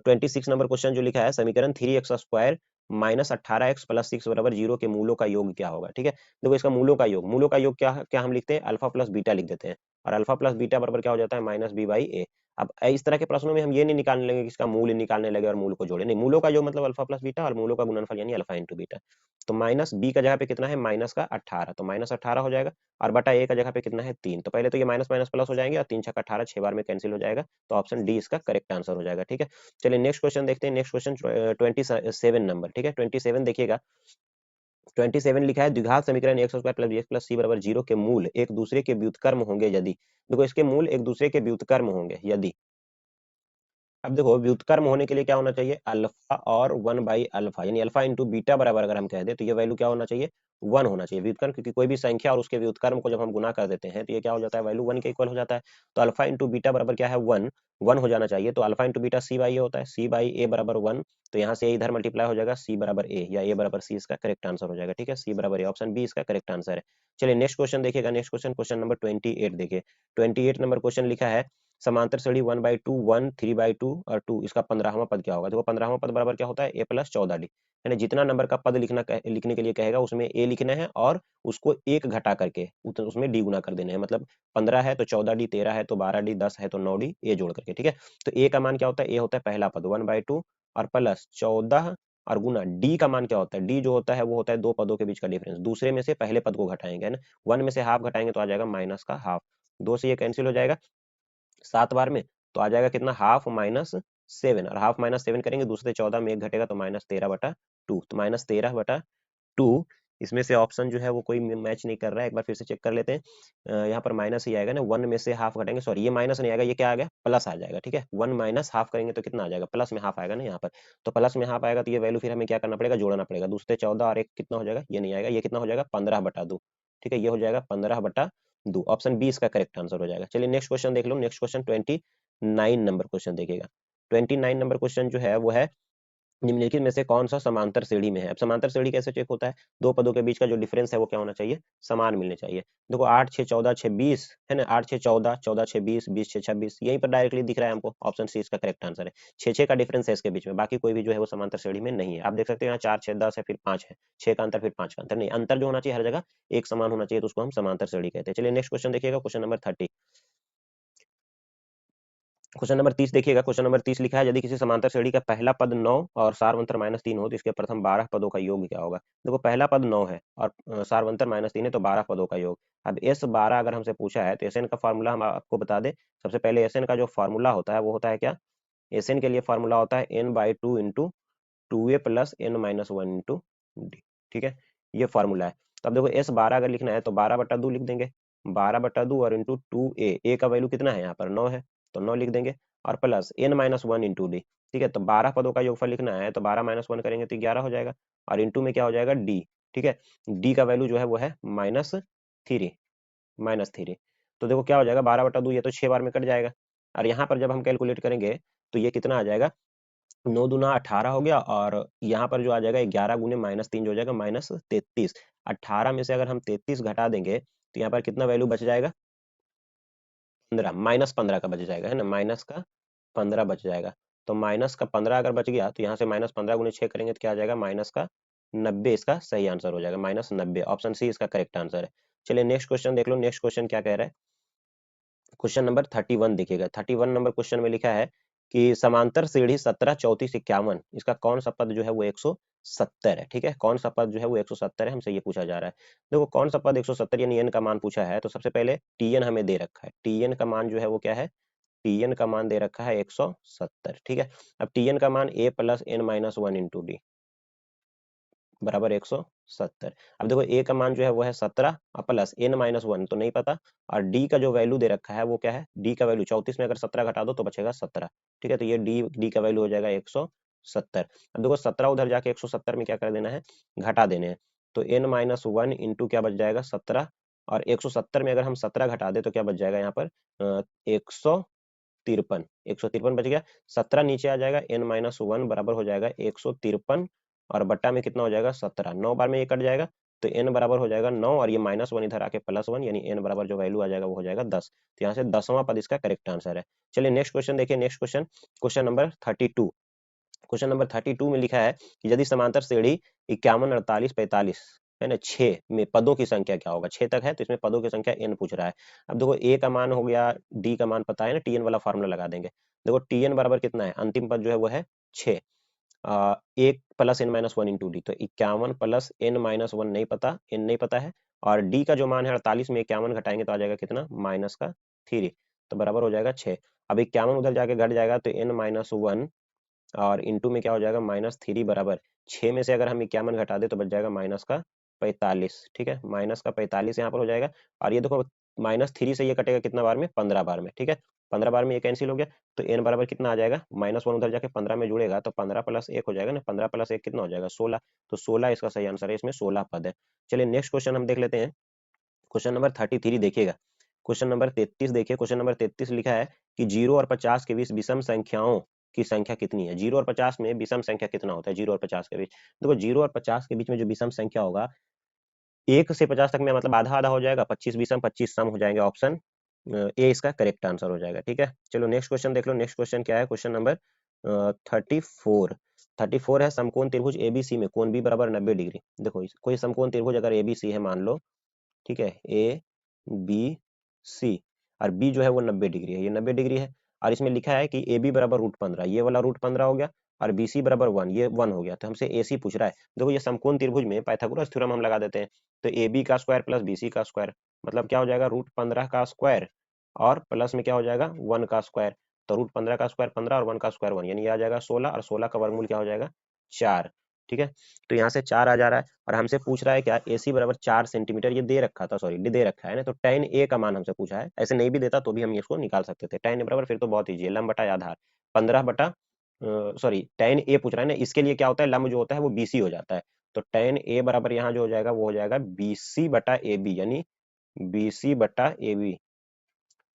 26 नंबर क्वेश्चन जो लिखा है, समीकरण 3x square minus 18x plus 6 बराबर 0 के मूलों का योग क्या होगा। ठीक है, देखो इसका मूलों का योग, मूलों का योग क्या क्या हम लिखते हैं, अल्फा प्लस बीटा लिख देते हैं, और अल्फा प्लस बीटा बराबर क्या हो जाता है, माइनस बी बाई ए। अब इस तरह के प्रश्नों में हम ये नहीं निकालने लगे कि इसका मूल निकालने लगे और मूल को जोड़े, नहीं, मूलों का योग मतलब अल्फा प्लस बीटा और मूलों का गुणनफल यानी अल्फा इंटू बीटा। तो माइनस बी का जगह पे कितना है, माइनस का 18, तो माइनस 18 हो जाएगा, और बटा ए का जगह पे कितना है 3। तो पहले तो ये माइनस माइनस प्लस हो जाएंगे, और 3 छक्का 18 6 बार में कैंसिल हो जाएगा, तो ऑप्शन डी इसका करेक्ट आंसर हो जाएगा। ठीक है, चलिए नेक्स्ट क्वेश्चन देखते हैं, नेक्स्ट क्वेश्चन 27 नंबर। ठीक है, 27 देखिएगा, 27 लिखा है, द्विघात समीकरण X square plus B X plus C बराबर 0 के मूल एक दूसरे के व्युत्क्रम होंगे यदि। देखो इसके मूल एक दूसरे के व्युत्क्रम होंगे यदि। अब देखो व्युत्क्रम होने के लिए क्या होना चाहिए, अल्फा और 1/अल्फा, यानी अल्फा इंटू बीटा बराबर अगर हम कह दें तो ये वैल्यू क्या होना चाहिए, 1 होना चाहिए व्युत्क्रम, क्योंकि कोई भी संख्या और उसके व्युत्क्रम को जब हम गुना कर देते हैं तो ये क्या हो जाता है, वैल्यू 1 के इक्वल हो जाता है। तो अल्फा इंटू बीटा बराबर क्या है, 1, 1 हो जाना चाहिए। तो alpha into beta C by A होता है, सी बाई ए बराबर 1। तो यहाँ से इधर मल्टीप्लाई हो जाएगा, सी बराबर ए या ए बराबर सी इसका करेक्ट आंसर हो जाएगा। ठीक है, सी बराबर ए, ऑप्शन बी इसका करेक्ट आंसर है। चलिए नेक्स्ट क्वेश्चन देखिएगा, नेक्स्ट क्वेश्चन, क्वेश्चन नंबर 28 देखिए, 28 नंबर क्वेश्चन लिखा है, समांतर श्रेणी 1/2 1 3/2 और 2, इसका 15वां पद क्या होगा। देखो 15वां पद बराबर क्या होता है, a प्लस 14d, यानी जितना नंबर का पद लिखने के लिए कहेगा उसमें a लिखना है और उसको एक घटा करके उसमें d गुना कर देना है। मतलब 15 है तो 14d, 13 है तो 12d, 10 है तो 9d, a जोड़ करके। ठीक है, तो a का मान क्या होता है, a होता है पहला पद 1/2 और प्लस 14 और गुना d का मान क्या होता है, d जो होता है वो होता है दो पदों के बीच का डिफरेंस, दूसरे में से पहले पद को घटाएंगे, है ना। 1 में से हाफ घटाएंगे तो आ जाएगा माइनस का हाफ, 2 से ये कैंसिल हो जाएगा 7 बार में, तो आ जाएगा कितना, हाफ माइनस 7, और हाफ माइनस 7 करेंगे दूसरे 14 में एक घटेगा तो माइनस 13/2। तो माइनस 13/2, इसमें से ऑप्शन जो है वो कोई मैच नहीं कर रहा है, एक बार फिर से चेक कर लेते हैं। यहाँ पर माइनस ही आएगा ना, 1 में से हाफ घटेंगे, सॉरी ये माइनस नहीं आएगा, ये क्या आ गया, प्लस आ जाएगा। ठीक है, 1 माइनस हाफ करेंगे तो कितना आ जाएगा, प्लस में हाफ आएगा ना यहाँ पर, तो प्लस में हाफ आएगा तो ये वैल्यू फिर हमें क्या करना पड़ेगा, जोड़ना पड़ेगा, दूसरे 14 और एक कितना हो जाएगा, ये नहीं आएगा, ये कितना हो जाएगा 15/2। ठीक है, ये हो जाएगा 15/2, ऑप्शन बी इसका करेक्ट आंसर हो जाएगा। चलिए नेक्स्ट क्वेश्चन देख लो, नेक्स्ट क्वेश्चन 29 नंबर क्वेश्चन देखिएगा, 29 नंबर क्वेश्चन जो है वो है, निम्नलिखित में से कौन सा समांतर श्रेणी में है। अब समांतर श्रेणी कैसे चेक होता है, दो पदों के बीच का जो डिफरेंस है वो क्या होना चाहिए, समान मिलने चाहिए। देखो 8 6 14 6 20 है ना, 8 6 14 14 6 20 20 6 26, यहीं पर डायरेक्टली दिख रहा है हमको, ऑप्शन सी इसका करेक्ट आंसर है। 6 6 का डिफरेंस है इसके बीच में, बाकी कोई भी जो है वो समांतर श्रेणी में नहीं है। आप देख सकते हैं यहाँ 4 6 10 है, फिर 5 है, 6 का अंतर फिर 5 का अंतर नहीं, अंतर जो होना चाहिए हर जगह एक समान होना चाहिए, तो उसको हम समांतर श्रेणी कहते हैं। चलिए नेक्स्ट क्वेश्चन देखिएगा, क्वेश्चन नंबर 30, क्वेश्चन नंबर 30 देखिएगा, क्वेश्चन नंबर 30 लिखा है, यदि किसी समांतर श्रेणी का पहला पद 9 और सारवंतर -3 हो तो इसके प्रथम 12 पदों का योग क्या होगा। देखो पहला पद 9 है और सारवंतर -3 है, तो 12 पदों का योग। अब एस 12 अगर हमसे पूछा है तो एसएन का फॉर्मूला हम आपको बता दें। सबसे पहले एसएन का जो फॉर्मूला होता है वो होता है क्या, एसएन के लिए फॉर्मूला होता है n/2 into 2a plus n-1 into D. ठीक है, ये फॉर्मूला है। तो अब देखो एस 12 अगर लिखना है तो 12/2 लिख देंगे, 12/2 और इंटू 2a, ए का वैल्यू कितना है यहाँ पर 9 है, तो 9 लिख देंगे, और प्लस n-1 इंटू डी। ठीक है, तो 12 पदों का योगफल लिखना है तो 12 - 1 करेंगे तो 11 हो जाएगा, और इंटू में क्या हो जाएगा डी। ठीक है, डी का वैल्यू जो है वो है -3, -3। तो देखो क्या हो जाएगा 12/2, ये तो 6 बार में कट जाएगा, और यहाँ पर जब हम कैलकुलेट करेंगे तो ये कितना आ जाएगा, 9 दूना 18 हो गया, और यहाँ पर जो आ जाएगा 11 गुने -3 जो हो जाएगा -33। 18 में से अगर हम 33 घटा देंगे तो यहाँ पर कितना वैल्यू बच जाएगा, 15 -15 का बच जाएगा, है ना, माइनस का 15 बच जाएगा। तो माइनस का 15 अगर बच गया तो यहाँ से -15 गुणे 6 करेंगे तो क्या आ जाएगा, माइनस का 90 इसका सही आंसर हो जाएगा, -90। ऑप्शन सी इसका करेक्ट आंसर है। चलिए नेक्स्ट क्वेश्चन देख लो, नेक्स्ट क्वेश्चन क्या कह रहा है। क्वेश्चन नंबर 31 देखिएगा। 31 नंबर क्वेश्चन में लिखा है कि समांतर सीढ़ी 17, 34, 51 इसका कौन सा पद जो है वो 170 है। ठीक है, कौन सा पद जो है वो 170 है, हमसे ये पूछा जा रहा है। देखो कौन सा पद 170 यानी n का मान पूछा है, तो सबसे पहले tn हमें दे रखा है। tn का मान जो है वो क्या है, tn का मान दे रखा है 170। ठीक है, अब tn का मान a plus n minus 1 into D बराबर 170। अब देखो a का मान जो है वो है 17 और प्लस n माइनस 1 तो नहीं पता, और d का जो वैल्यू दे रखा है वो क्या है, d का वैल्यू 34 में अगर 17 घटा दो तो बचेगा 17। ठीक है, तो ये d का वैल्यू हो जाएगा 170। अब देखो 17 उधर जाके 170 में क्या कर देना है, घटा देने हैं। तो n माइनस 1 इंटू क्या बच जाएगा 17, और 170 में अगर हम 17 घटा दे तो क्या बच जाएगा यहाँ पर 153। 153 बच गया, 17 नीचे आ जाएगा, n माइनस 1 बराबर हो जाएगा 153, और बट्टा में कितना हो जाएगा 17। 9 बार में ये कट जाएगा तो n बराबर हो जाएगा 9, और ये -1 इधर आके +1, यानी n बराबर जो वैल्यू आ जाएगा वो हो जाएगा 10। तो यहाँ से 10वां पद इसका करेक्ट आंसर है। चलिए नेक्स्ट क्वेश्चन देखिए, next question, question number 32। Question number 32 में लिखा है कि यदि समांतर श्रेणी 51, 48, 45 है ना, 6 में पदों की संख्या क्या होगा। 6 तक है तो इसमें पदों की संख्या n पूछ रहा है। अब देखो a का मान हो गया, d का मान पता है ना, tn वाला फार्मूला लगा देंगे। देखो tn बराबर कितना है, अंतिम पद जो है वो है 6, 1 plus n minus 1 into D, तो 51 प्लस n माइनस 1 नहीं पता, n नहीं पता है, और d का जो मान है 48 में 51 घटाएंगे तो आ जाएगा कितना, माइनस का 3, तो बराबर हो जाएगा 6। अब 51 उधर जाके घट जाएगा तो n माइनस 1 और इंटू में क्या हो जाएगा -3 बराबर 6 में से अगर हम 51 घटा दे तो बच जाएगा माइनस का 45। ठीक है, माइनस का 45 यहाँ पर हो जाएगा, और ये देखो -3 से ये कटेगा कितना बार में, 15 बार में। ठीक है, 15 बार में ये कैंसिल हो गया, तो n बराबर कितना आ जाएगा, -1 उधर जाके 15 में जुड़ेगा तो 15 प्लस 1 हो जाएगा ना, 15 प्लस 1 कितना हो जाएगा 16। तो 16 इसका सही आंसर है, इसमें 16 पद है। चलिए नेक्स्ट क्वेश्चन हम देख लेते हैं। क्वेश्चन नंबर 33 देखिएगा। क्वेश्चन नंबर 33 देखिए, क्वेश्चन नंबर 33 लिखा है कि 0 और 50 के बीच विषम संख्याओं की संख्या कितनी है। 0 और 50 में विषम संख्या कितना होता है, 0 और 50 के बीच। देखो 0 और 50 के बीच में जो विषम संख्या होगा, 1 से 50 तक में मतलब आधा आधा हो जाएगा, 25 विषम 25 सम हो जाएंगे। ऑप्शन ए इसका करेक्ट आंसर हो जाएगा। ठीक है, चलो नेक्स्ट क्वेश्चन देख लो। नेक्स्ट क्वेश्चन क्या है, क्वेश्चन नंबर 34 है, समकोण त्रिभुज एबीसी में कोण बी बराबर 90 डिग्री। देखो कोई समकोण त्रिभुज अगर एबीसी है मान लो, ठीक है, ए बी सी, और बी जो है वो 90 डिग्री है, ये 90 डिग्री है, और इसमें लिखा है कि ए बी बराबर √15, ये वाला √15 हो गया, और बी सी बराबर 1, ये 1 हो गया, तो हमसे ए सी पूछ रहा है। देखो ये समकोण त्रिभुज में पाइथागोरस थ्योरम हम लगा देते हैं, तो ए बी का स्क्वायर प्लस बी सी का स्क्वायर मतलब क्या हो जाएगा, √15 का स्क्वायर, और प्लस में क्या हो जाएगा 1 का स्क्वायर, तो √15 का स्क्वायर 15 और 1 का स्क्वायर 1, यानी ये आ जाएगा 16, और 16 का वर्गमूल क्या हो जाएगा 4। ठीक है, तो यहाँ से 4 आ जा रहा है, और हमसे पूछ रहा है क्या, AC बराबर 4 सेंटीमीटर, ये दे रखा था, सॉरी दे रखा है ना, तो tan A का मान हमसे पूछा है। ऐसे नहीं भी देता तो भी हम इसको निकाल सकते थे। tan A बराबर फिर तो बहुत ईजी है, लंब बटा आधार 15 बटा सॉरी tan A पूछ रहा है ना, इसके लिए क्या होता है, लंब जो होता है वो BC हो जाता है, तो tan A बराबर यहाँ जो हो जाएगा वो हो जाएगा BC बटा AB, यानी BC बटा AB,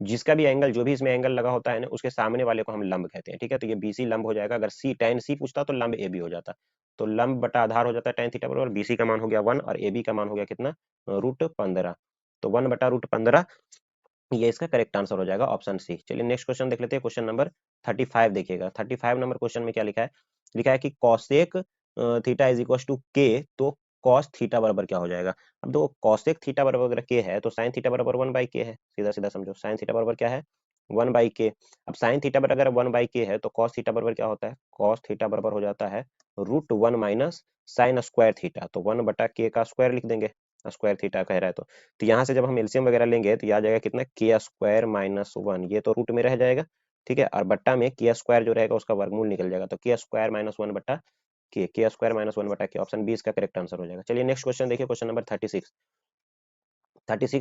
जिसका भी एंगल, जो भी इसमें एंगल लगा होता है ना, उसके सामने वाले को हम लंब कहते हैं। ठीक है, तो ये BC लंब हो जाएगा। अगर सी tan C पूछता तो लंब AB हो जाता, तो लंब बटा आधार हो जाता है tan थीटा बराबर, BC का मान हो गया 1 और AB का मान हो गया कितना, √15, तो 1 बटा √15, ये इसका करेक्ट आंसर हो जाएगा, ऑप्शन सी। चलिए नेक्स्ट क्वेश्चन देख लेते हैं, क्वेश्चन नंबर 35 देखिएगा। 35 नंबर क्वेश्चन में क्या लिखा है, लिखा है कि cosec theta is equal to k, तो कॉस थीटा बराबर क्या हो जाएगा। अब देखो कॉसेक थीटा बराबर अगर के है तो साइन थीटा बराबर 1/k है, सीधा सीधा समझो, साइन थीटा बराबर क्या है 1/k। अब साइन थीटा बराबर अगर 1/k है तो कॉस थीटा बराबर क्या होता है, कॉस थीटा बराबर हो जाता है √1 माइनस साइन स्क्वायर थीटा, तो 1/k का स्क्वायर लिख देंगे, स्क्वायर थीटा कह रहा है तो यहाँ से जब हम एलसीएम वगैरह लेंगे तो ये आ जाएगा कितना, के स्क्वायर माइनस 1, ये तो रूट में रह जाएगा। ठीक है, और बट्टा में के स्क्वायर जो रहेगा उसका वर्गमूल निकल जाएगा, तो के स्क्वायर माइनस 1 बट्टा के स्क्वायर माइनस 1 बट्टा के, ऑप्शन बी इसका करेक्ट आंसर हो जाएगा। चलिए नेक्स्ट क्वेश्चन देखिए, क्वेश्चन नंबर 36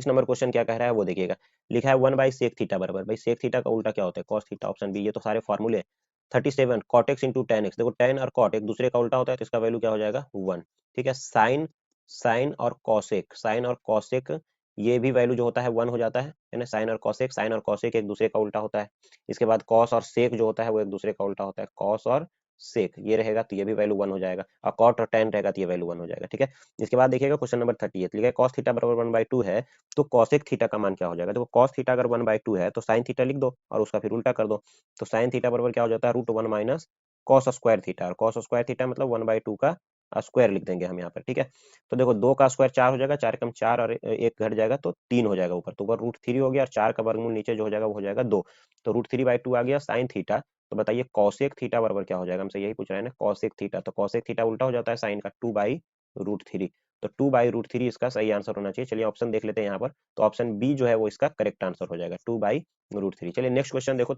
नंबर क्वेश्चन क्या कह रहा है वो देखिएगा। लिखा है 1/sec थीटा बराबर, भाई सेक थीटा का उल्टा क्या होता है, कॉस थीटा, ऑप्शन बी, ये तो सारे फॉर्मूले। 37 cot x into tan x, देखो टेन और कॉट एक दूसरे का उल्टा होता है तो इसका वैल्यू क्या हो जाएगा 1। ठीक है, साइन साइन और कॉसेक, साइन और कॉसेक ये भी वैल्यू जो होता है 1 हो जाता है ना, साइन और कॉसेक, साइन और कॉसेक एक दूसरे का उल्टा होता है। इसके बाद कॉस और सेक जो होता है वो एक दूसरे का उल्टा होता है, कॉस और सेक ये रहेगा तो ये भी वैल्यू 1 हो जाएगा, और कॉट और टेन रहेगा तो ये वैल्यू 1 हो जाएगा। ठीक है, इसके बाद देखिएगा क्वेश्चन नंबर 38 लिखा है कॉस थीटा बराबर 1/2 है, तो कॉसेक थीटा का मान क्या हो जाएगा। देखो कॉस थीटा अगर 1/2 है तो साइन थीटा लिख दो और उसका फिर उल्टा कर दो, तो साइन थीटा बराबर क्या हो जाता है √1 माइनस कॉस स्क्वायर थीटा, और कॉस स्क्वायर थीटा मतलब 1/2 का स्क्वायर लिख देंगे हम यहाँ पर। ठीक है, तो देखो 2 का स्क्वायर 4 हो जाएगा, 4 कम 4 और एक घट जाएगा तो 3 हो जाएगा ऊपर, तो ऊपर √3 हो गया और 4 का वर्गमूल नीचे जो हो जाएगा वो हो जाएगा 2, तो √3/2 आ गया साइन थीटा। तो बताइए कॉसेक थीटा बराबर क्या हो जाएगा, हमसे यही पूछ रहे हैं ना कॉसेक थीटा, तो कॉसेक थीटा उल्टा हो जाता है साइन का 2/√3, तो 2/√3 इसका सही आंसर होना चाहिए। चलिए ऑप्शन देख लेते हैं यहाँ पर, तो ऑप्शन बी जो है वो इसका करेक्ट आंसर हो जाएगा 2/√3। चलिए नेक्स्ट क्वेश्चन देखो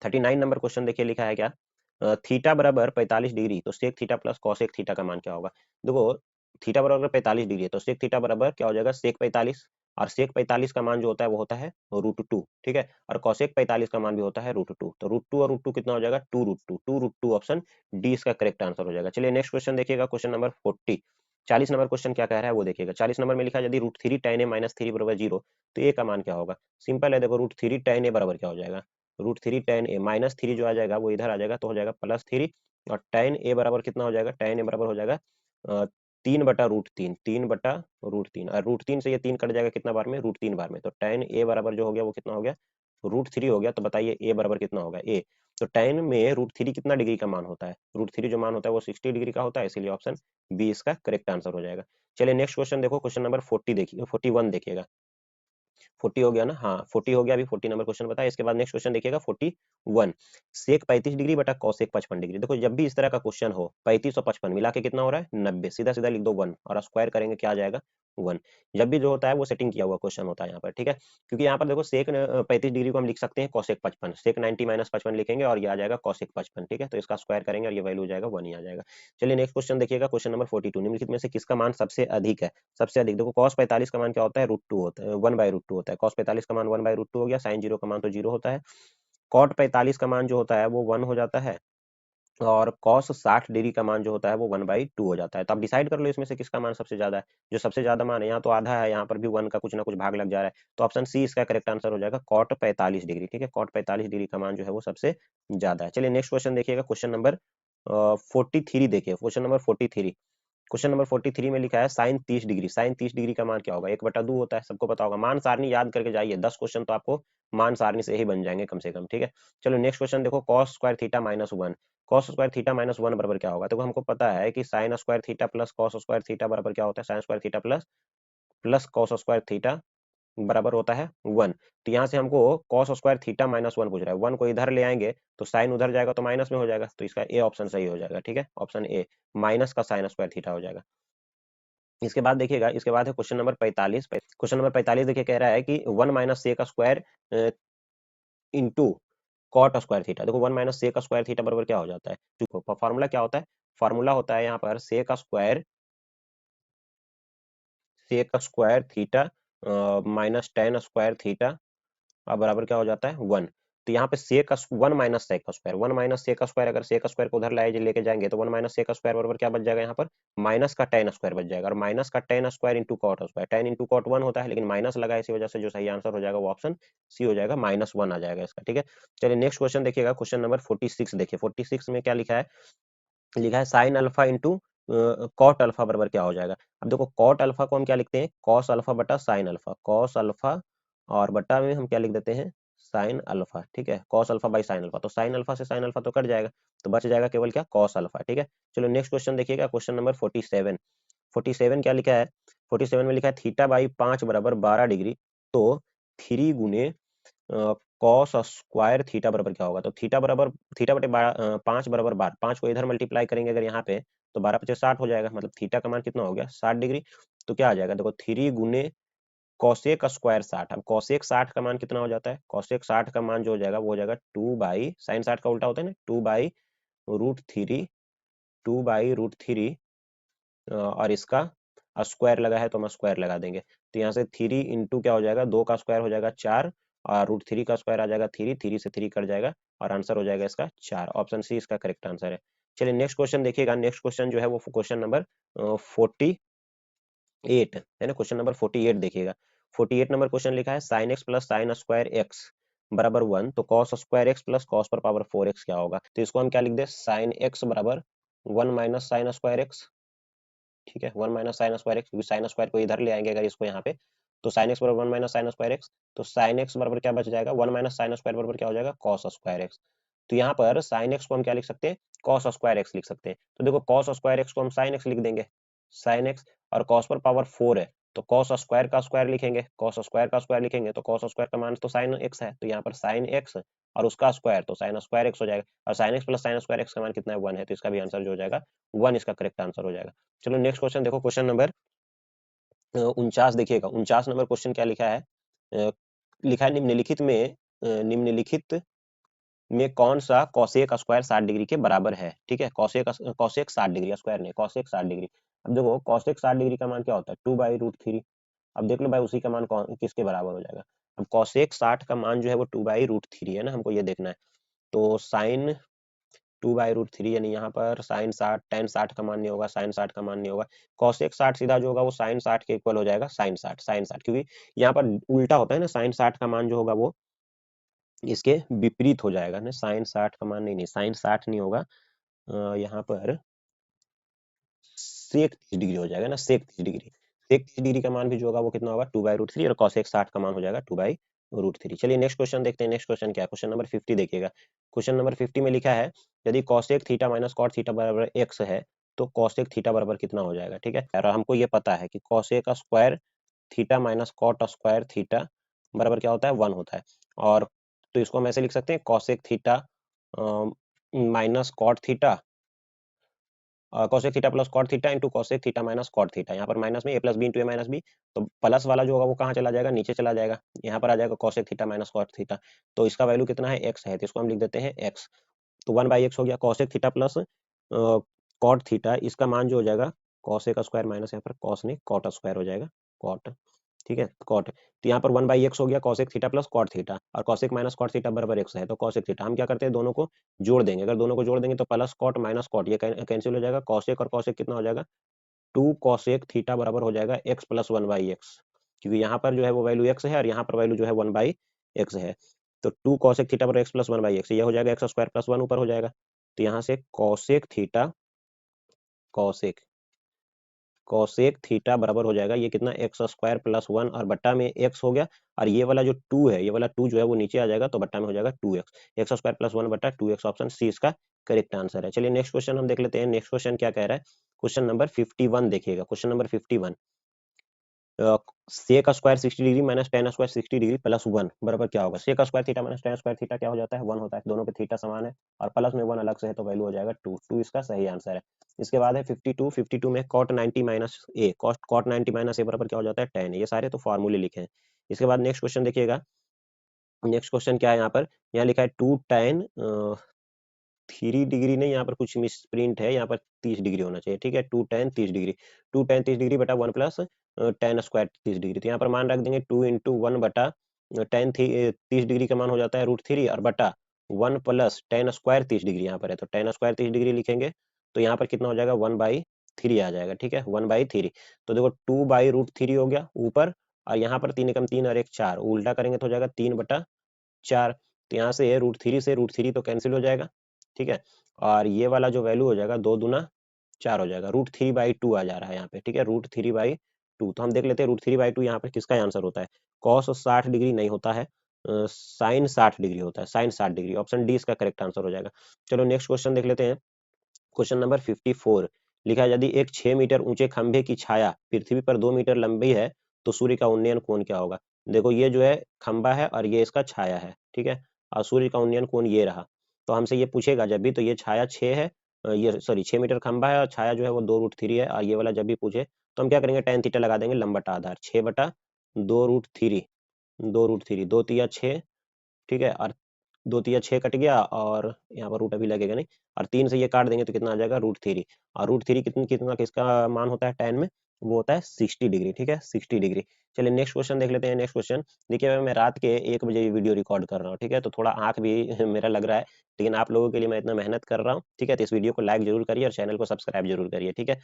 39 नंबर क्वेश्चन देखिए लिखा है क्या, थीटा बराबर 45 डिग्री तो sec theta plus cosec theta का मान क्या होगा। देखो थीटा बराबर 45 डिग्री है तो सेक थीटा बराबर क्या हो जाएगा सेक 45, और सेक 45 का मान जो होता है वो होता है √2। ठीक है, और कॉसेक 45 का मान भी होता है √2, तो √2 और √2 कितना हो जाएगा 2√2, ऑप्शन डी इसका करेक्ट आंसर हो जाएगा। चलिए नेक्स्ट क्वेश्चन देखिएगा क्वेश्चन नंबर 40 नंबर क्वेश्चन क्या कह रहा है वो देखिएगा। 40 नंबर में लिखा है यदि √3 tan a - 3 बराबर 0 तो ए का मान क्या होगा। सिंपल है, देखो √3 tan a बराबर क्या हो जाएगा, √3 tan a -3 जो आ जाएगा वो इधर आ जाएगा तो हो जाएगा +3, और tan a बराबर कितना हो जाएगा, tan a बराबर हो जाएगा 3/√3, 3/√3, और √3 से ये 3 कट जाएगा कितना बार में, √3 बार में, तो tan a बराबर जो हो गया वो कितना हो गया √3 हो गया। तो बताइए a बराबर कितना होगा, a तो tan में √3 कितना डिग्री का मान होता है, √3 जो मान होता है वो 60 डिग्री का होता है, इसीलिए ऑप्शन बी इसका करेक्ट आंसर हो जाएगा। चलिए नेक्स्ट क्वेश्चन देखो, क्वेश्चन नंबर 40 देखिए 41 देखिएगा। 40 हो गया ना, हाँ 40 हो गया, अभी 40 नंबर क्वेश्चन बताया। इसके बाद नेक्स्ट क्वेश्चन देखिएगा 41, सेक 35 डिग्री बटा कॉसेक 55 डिग्री। देखो जब भी इस तरह का क्वेश्चन हो 35 और 55 मिला के कितना हो रहा है 90, सीधा सीधा लिख दो 1 और स्क्वायर करेंगे क्या आ जाएगा 1। जब भी जो होता है वो सेटिंग किया हुआ क्वेश्चन होता है यहाँ पर। ठीक है, क्योंकि यहाँ पर देखो सेक 35 डिग्री को हम लिख सकते हैं कॉसेक 55, सेक 90 - 55 लिखेंगे और ये आ जाएगा कॉसेक 55। ठीक है, तो इसका स्क्वायर करेंगे और ये वैल्यू हो जाएगा 1 ही आ जाएगा। चलिए नेक्स्ट क्वेश्चन देखिएगा क्वेश्चन नंबर 42, निम्नलिखित में से किसका मान सबसे अधिक है। सबसे अधिक देखो cos 45 का मान क्या होता है √2 होता है, 1/√2 होता है, cos 45 का मान 1/√2 हो गया, sin 0 का मान तो 0 होता है, cot 45 का मान जो होता है वो 1 हो जाता है, और cos 60 डिग्री का मान जो होता है वो 1/2 हो जाता है। तो आप डिसाइड कर लो इसमें से किसका मान सबसे ज्यादा है। जो सबसे ज्यादा मान है यहाँ तो आधा है, यहाँ पर भी 1 का कुछ ना कुछ भाग लग जा रहा है, तो ऑप्शन सी इसका करेक्ट आंसर हो जाएगा cot 45 डिग्री। ठीक है, cot 45 डिग्री का मान जो है वो सबसे ज्यादा है। चलिए नेक्स्ट क्वेश्चन देखिएगा क्वेश्चन नंबर 43 देखिए, क्वेश्चन नंबर 43, क्वेश्चन नंबर 43 में लिखा है साइन 30 डिग्री, साइन 30 डिग्री का मान क्या होगा, 1/2 होता है, सबको पता होगा। मान सारणी याद करके जाइए, 10 क्वेश्चन तो आपको मान सारणी से ही बन जाएंगे कम से कम। ठीक है, चलो नेक्स्ट क्वेश्चन देखो cos square theta -1, cos square theta -1 बराबर क्या होगा। तो हमको पता है कि sign square theta plus cos square theta बराबर क्या होता है, sign square theta plus plus cos square theta बराबर होता है 1। तो यहाँ से हमको cos स्क्वायर थीटा -1 पूछ रहा है, 1 को इधर ले आएंगे तो साइन उधर जाएगा तो माइनस में हो जाएगा, तो इसका ए ऑप्शन सही हो जाएगा। ठीक है, ऑप्शन ए माइनस का साइन स्क्वायर थीटा हो जाएगा। इसके बाद देखिएगा, इसके बाद है क्वेश्चन नंबर 45, क्वेश्चन नंबर 45 देखिए कह रहा है कि 1 - sec square into cot square theta. देखो 1 - सेक स्क्वायर थीटा बराबर क्या हो जाता है, देखो फॉर्मूला क्या होता है, फॉर्मूला होता है यहाँ पर sec square theta minus tan square theta अब बराबर क्या हो जाता है 1। तो यहाँ पे sec 1 minus sec square, 1 minus sec square, अगर सेक स्क्वायर को उधर लाए लेके जाएंगे तो 1 माइनस सेक स्क्वायर बराबर क्या बच जाएगा यहाँ पर माइनस का टेन स्क्वायर बच जाएगा, और माइनस का tan square into cot square, tan into cot 1 होता है लेकिन माइनस लगा है, इसी वजह से जो सही आंसर हो जाएगा वो ऑप्शन सी हो जाएगा, -1 आ जाएगा इसका। ठीक है, चलिए नेक्स्ट क्वेश्चन देखिएगा क्वेश्चन नंबर 46 देखिए, 46 में क्या लिखा है, लिखा है sine alpha into cot alpha बराबर क्या हो जाएगा। अब देखो कॉट अल्फा को हम क्या लिखते हैं कॉस अल्फा बटा साइन अल्फा, कॉस अल्फा और बटा में हम क्या लिख देते हैं साइन अल्फा। ठीक है, cos alpha by sine alpha, तो साइन अल्फा से साइन अल्फा तो कट जाएगा, तो बच जाएगा केवल क्या कॉस अल्फा। ठीक है, चलो नेक्स्ट क्वेश्चन देखिएगा क्वेश्चन नंबर 47, 47 क्या लिखा है, 47 में लिखा है थीटा बाई 5 बराबर 12 डिग्री, तो 3 गुने कॉस स्क्वायर थीटा बराबर क्या होगा। तो थीटा बराबर थीटा बटे 5 बराबर 12, 5 को इधर मल्टीप्लाई करेंगे अगर यहाँ पे तो 12 पचे 60 हो जाएगा, मतलब थीटा का मान कितना हो गया 60 डिग्री। तो क्या आ जाएगा देखो 3 गुने कॉसेक स्क्वायर 60, अब कॉसेक 60 का मान कितना हो जाता है, कॉसेक 60 का मान जो हो जाएगा वो हो जाएगा 2 बाई साइन 60 का उल्टा होता है ना 2 बाई √3, 2 बाई √3, और इसका स्क्वायर लगा है तो हम स्क्वायर लगा देंगे, तो यहाँ से 3 इंटू क्या हो जाएगा 2 का स्क्वायर हो जाएगा 4, और √3 का स्क्वायर आ जाएगा 3, 3 से 3 कट जाएगा और आंसर हो जाएगा इसका 4, ऑप्शन सी इसका करेक्ट आंसर है। चलिए नेक्स्ट क्वेश्चन देखिएगा, नेक्स्ट क्वेश्चन जो है वो क्वेश्चन नंबर 48 है ना, क्वेश्चन नंबर 48 देखिएगा, 48 नंबर क्वेश्चन लिखा है sine x plus sine square x बराबर 1, तो cos square x plus cos पर पावर 4x क्या होगा? तो इसको हम क्या लिख दे, साइन एक्स बराबर 1 माइनस साइन स्क्वायर एक्स। ठीक है, 1 माइनस साइन स्क्वायर एक्स, क्योंकि साइन स्क्वायर को इधर ले आएंगे अगर इसको यहाँ पे, तो साइन एक्स बराबर 1 माइनस साइन स्क्वायर एक्स, तो साइन एक्स बराबर क्या बच जाएगा, 1 माइनस साइन स्क्वायर बराबर क्या हो जाएगा, cos स्क्वायर एक्स। तो यहाँ पर साइन एक्स को हम क्या लिख सकते हैं, cos स्क्वायर एक्स लिख सकते हैं। तो देखो cos स्क्वायर एक्स को हम साइन एक्स लिख देंगे, साइन एक्स, और cos पर पावर 4 है तो cos स्क्वायर का स्क्वायर लिखेंगे, cos स्क्वायर का स्क्वायर लिखेंगे तो cos स्क्वायर का मान तो साइन एक्स है, तो यहाँ पर साइन एक्स और उसका स्क्वायर तो साइन स्क्वायर एक्स हो जाएगा, और sine x plus sine square x का मान कितना है, 1 है, तो इसका भी आंसर जो हो जाएगा 1, इसका करेक्ट आंसर हो जाएगा। चलो नेक्स्ट क्वेश्चन देखो, क्वेश्चन नंबर 49 देखिएगा। 49 नंबर क्वेश्चन क्या लिखा है, लिखा है निम्नलिखित में निम्नलिखित में कौन सा कॉसेक स्क्वायर 60 डिग्री के बराबर है। ठीक है, कॉसेक 60 डिग्री, स्क्वायर नहीं, कॉसेक 60 डिग्री। अब देखो कॉसेक 60 डिग्री का मान क्या होता है, 2/√3। अब देख लो भाई उसी का मान कौन किसके बराबर हो जाएगा। अब कॉसेक 60 का मान जो है वो 2/√3 है ना, हमको ये देखना है। तो साइन 2/√3 यानी यहाँ पर साइन 60, टेन 60 का मान नहीं होगा, साइन 60 का मान नहीं होगा। कॉसेक 60 सीधा जो होगा वो साइन 60 के इक्वल हो जाएगा, साइन 60, साइन 60, क्योंकि यहाँ पर उल्टा होता है ना, साइन 60 का मान जो होगा वो इसके विपरीत हो जाएगा ना, साइन 60 का मान नहीं, नहीं साइन 60 नहीं होगा, यहाँ पर सेक 30 डिग्री हो जाएगा ना, सेक 30 डिग्री। सेक 30 डिग्री का मान भी जो होगा वो कितना होगा, 2/√3, और कॉसेक 60 का मान हो जाएगा 2/√3। चलिए नेक्स्ट क्वेश्चन देखते हैं। नेक्स्ट क्वेश्चन क्या है, क्वेश्चन नंबर 50 देखिएगा। क्वेश्चन नंबर 50 में लिखा है, यदि cosec theta minus cot theta बराबर एक्स है तो कॉसेक थीटा बराबर कितना हो जाएगा। ठीक है, और हमको ये पता है कि cosec square theta minus cot square theta बराबर क्या होता है, 1 होता है। और तो इसको हम ऐसे लिख सकते हैं, cosec theta minus cot theta, cosec theta plus cot theta into cosec theta minus cot theta. यहाँ पर माइनस में a plus b into a minus b, तो प्लस वाला जो होगा वो कहाँ चला जाएगा, नीचे चला जाएगा। यहाँ पर आ जाएगा cosec theta minus cot theta, तो इसका वैल्यू कितना है, x है, तो इसको हम लिख देते हैं x। तो 1/x हो गया, cosec theta plus cot theta, इसका मान जो हो जाएगा cosec का स्क्वायर माइनस यहाँ पर cos नहीं कॉट स्क्वायर हो जाएगा, कॉट। ठीक है, कॉट, तो यहाँ पर 1/x हो गया cosec theta plus cot theta, और cosec माइनस कॉट थीटा बराबर x है, तो cosec थीटा हम क्या करते हैं, दोनों को जोड़ देंगे। अगर दोनों को जोड़ देंगे तो प्लस कॉट माइनस कॉट ये कैंसिल हो जाएगा, cosec और cosec कितना हो जाएगा, 2 cosec थीटा बराबर हो जाएगा x प्लस 1/x, क्योंकि यहाँ पर जो है वो वैल्यू x है और यहाँ पर वैल्यू जो है 1/x है। तो 2 cosec थीटा बराबर x प्लस 1/x, ये हो जाएगा x स्क्वायर प्लस 1 ऊपर हो जाएगा। तो यहाँ से cosec theta, cosec cosec theta बराबर हो जाएगा, ये कितना, एक्स स्क्वायर प्लस 1 और बट्टा में x हो गया, और ये वाला जो 2 है, ये वाला 2 जो है वो नीचे आ जाएगा, तो बट्टा में हो जाएगा 2x, एक्स स्क्वायर प्लस 1 बट्टा 2x, ऑप्शन सी इसका करेक्ट आंसर है। चलिए नेक्स्ट क्वेश्चन हम देख लेते हैं। नेक्स्ट क्वेश्चन क्या कह रहा है, क्वेश्चन नंबर 51 देखिएगा। Question number 51, sec square 60 degree minus tan square 60 degree plus 1 बराबर क्या होगा। Sec square theta minus tan square theta क्या हो जाता है, 1 होता है, दोनों पे थीटा समान है, और प्लस में 1 अलग से है तो वैल्यू हो जाएगा 2, 2 इसका सही आंसर है। इसके बाद है 52, 52 में cot 90 माइनस ए, cot 90 माइनस ए बराबर क्या हो जाता है, tan। ये सारे तो फॉर्मूले लिखे हैं। इसके बाद नेक्स्ट क्वेश्चन देखिएगा। नेक्स्ट क्वेश्चन क्या है, यहाँ पर यहाँ लिखा है 2 tan 3 डिग्री नहीं, यहाँ पर कुछ मिस प्रिंट है, यहाँ पर 30 डिग्री होना चाहिए। ठीक है, 2 tan 30 डिग्री, 2 tan 30 डिग्री बटा 1 प्लस tan स्क्वायर 30 डिग्री, तो यहाँ पर मान रख देंगे 2 इंटू 1 बटा tan 30 डिग्री का मान हो जाता है √3, और बटा 1 प्लस tan स्क्वायर 30 डिग्री यहाँ पर है, तो tan स्क्वायर 30 डिग्री लिखेंगे, तो यहाँ पर कितना हो जाएगा, 1/3 आ जाएगा। ठीक है, 1/3, तो देखो 2/√3 हो गया ऊपर, और यहाँ पर 3 एकम 3 और 1 4, उल्टा करेंगे तो हो जाएगा 3/4। तो यहाँ से √3 तो कैंसिल हो जाएगा। ठीक है, और ये वाला जो वैल्यू हो जाएगा 2 दूना 4 हो जाएगा, √3/2 आ जा रहा है यहाँ पे। ठीक है, √3/2, तो हम देख लेते हैं √3/2 यहाँ पे किसका आंसर होता है। cos 60 डिग्री नहीं होता है, साइन 60 डिग्री होता है, साइन 60 डिग्री, ऑप्शन डी इसका करेक्ट आंसर हो जाएगा। चलो नेक्स्ट क्वेश्चन देख लेते हैं। क्वेश्चन नंबर 54 लिखा है, यदि एक 6 मीटर ऊंचे खंभे की छाया पृथ्वी पर 2 मीटर लंबी है तो सूर्य का उन्नयन कोण क्या होगा। देखो ये जो है खंभा है और ये इसका छाया है। ठीक है, और सूर्य का उन्नयन कोण ये रहा, तो हमसे ये पूछेगा जब भी, तो ये छाया 6 है, ये सॉरी 6 मीटर खंभा है और छाया जो है वो 2√3 है, और ये वाला जब भी पूछे तो हम क्या करेंगे, tan थीटा लगा देंगे, लंबटा आधार 6/2√3, 2√3, 2 तिया 6। ठीक है, और 2 तिया 6 कट गया, और यहाँ पर रूट अभी लगेगा नहीं, और 3 से ये काट देंगे तो कितना आ जाएगा, √3, और √3 कितना किसका मान होता है tan में, वो होता है 60 डिग्री। ठीक है, 60 डिग्री। चलिए नेक्स्ट क्वेश्चन देख लेते हैं। नेक्स्ट क्वेश्चन देखिए, मैं रात के 1 बजे ये वीडियो रिकॉर्ड कर रहा हूँ। ठीक है, तो थोड़ा आंख भी मेरा लग रहा है, लेकिन आप लोगों के लिए मैं इतना मेहनत कर रहा हूँ। ठीक है, तो इस वीडियो को लाइक जरूर करिए और चैनल को सब्सक्राइब जरूर करिए। ठीक है,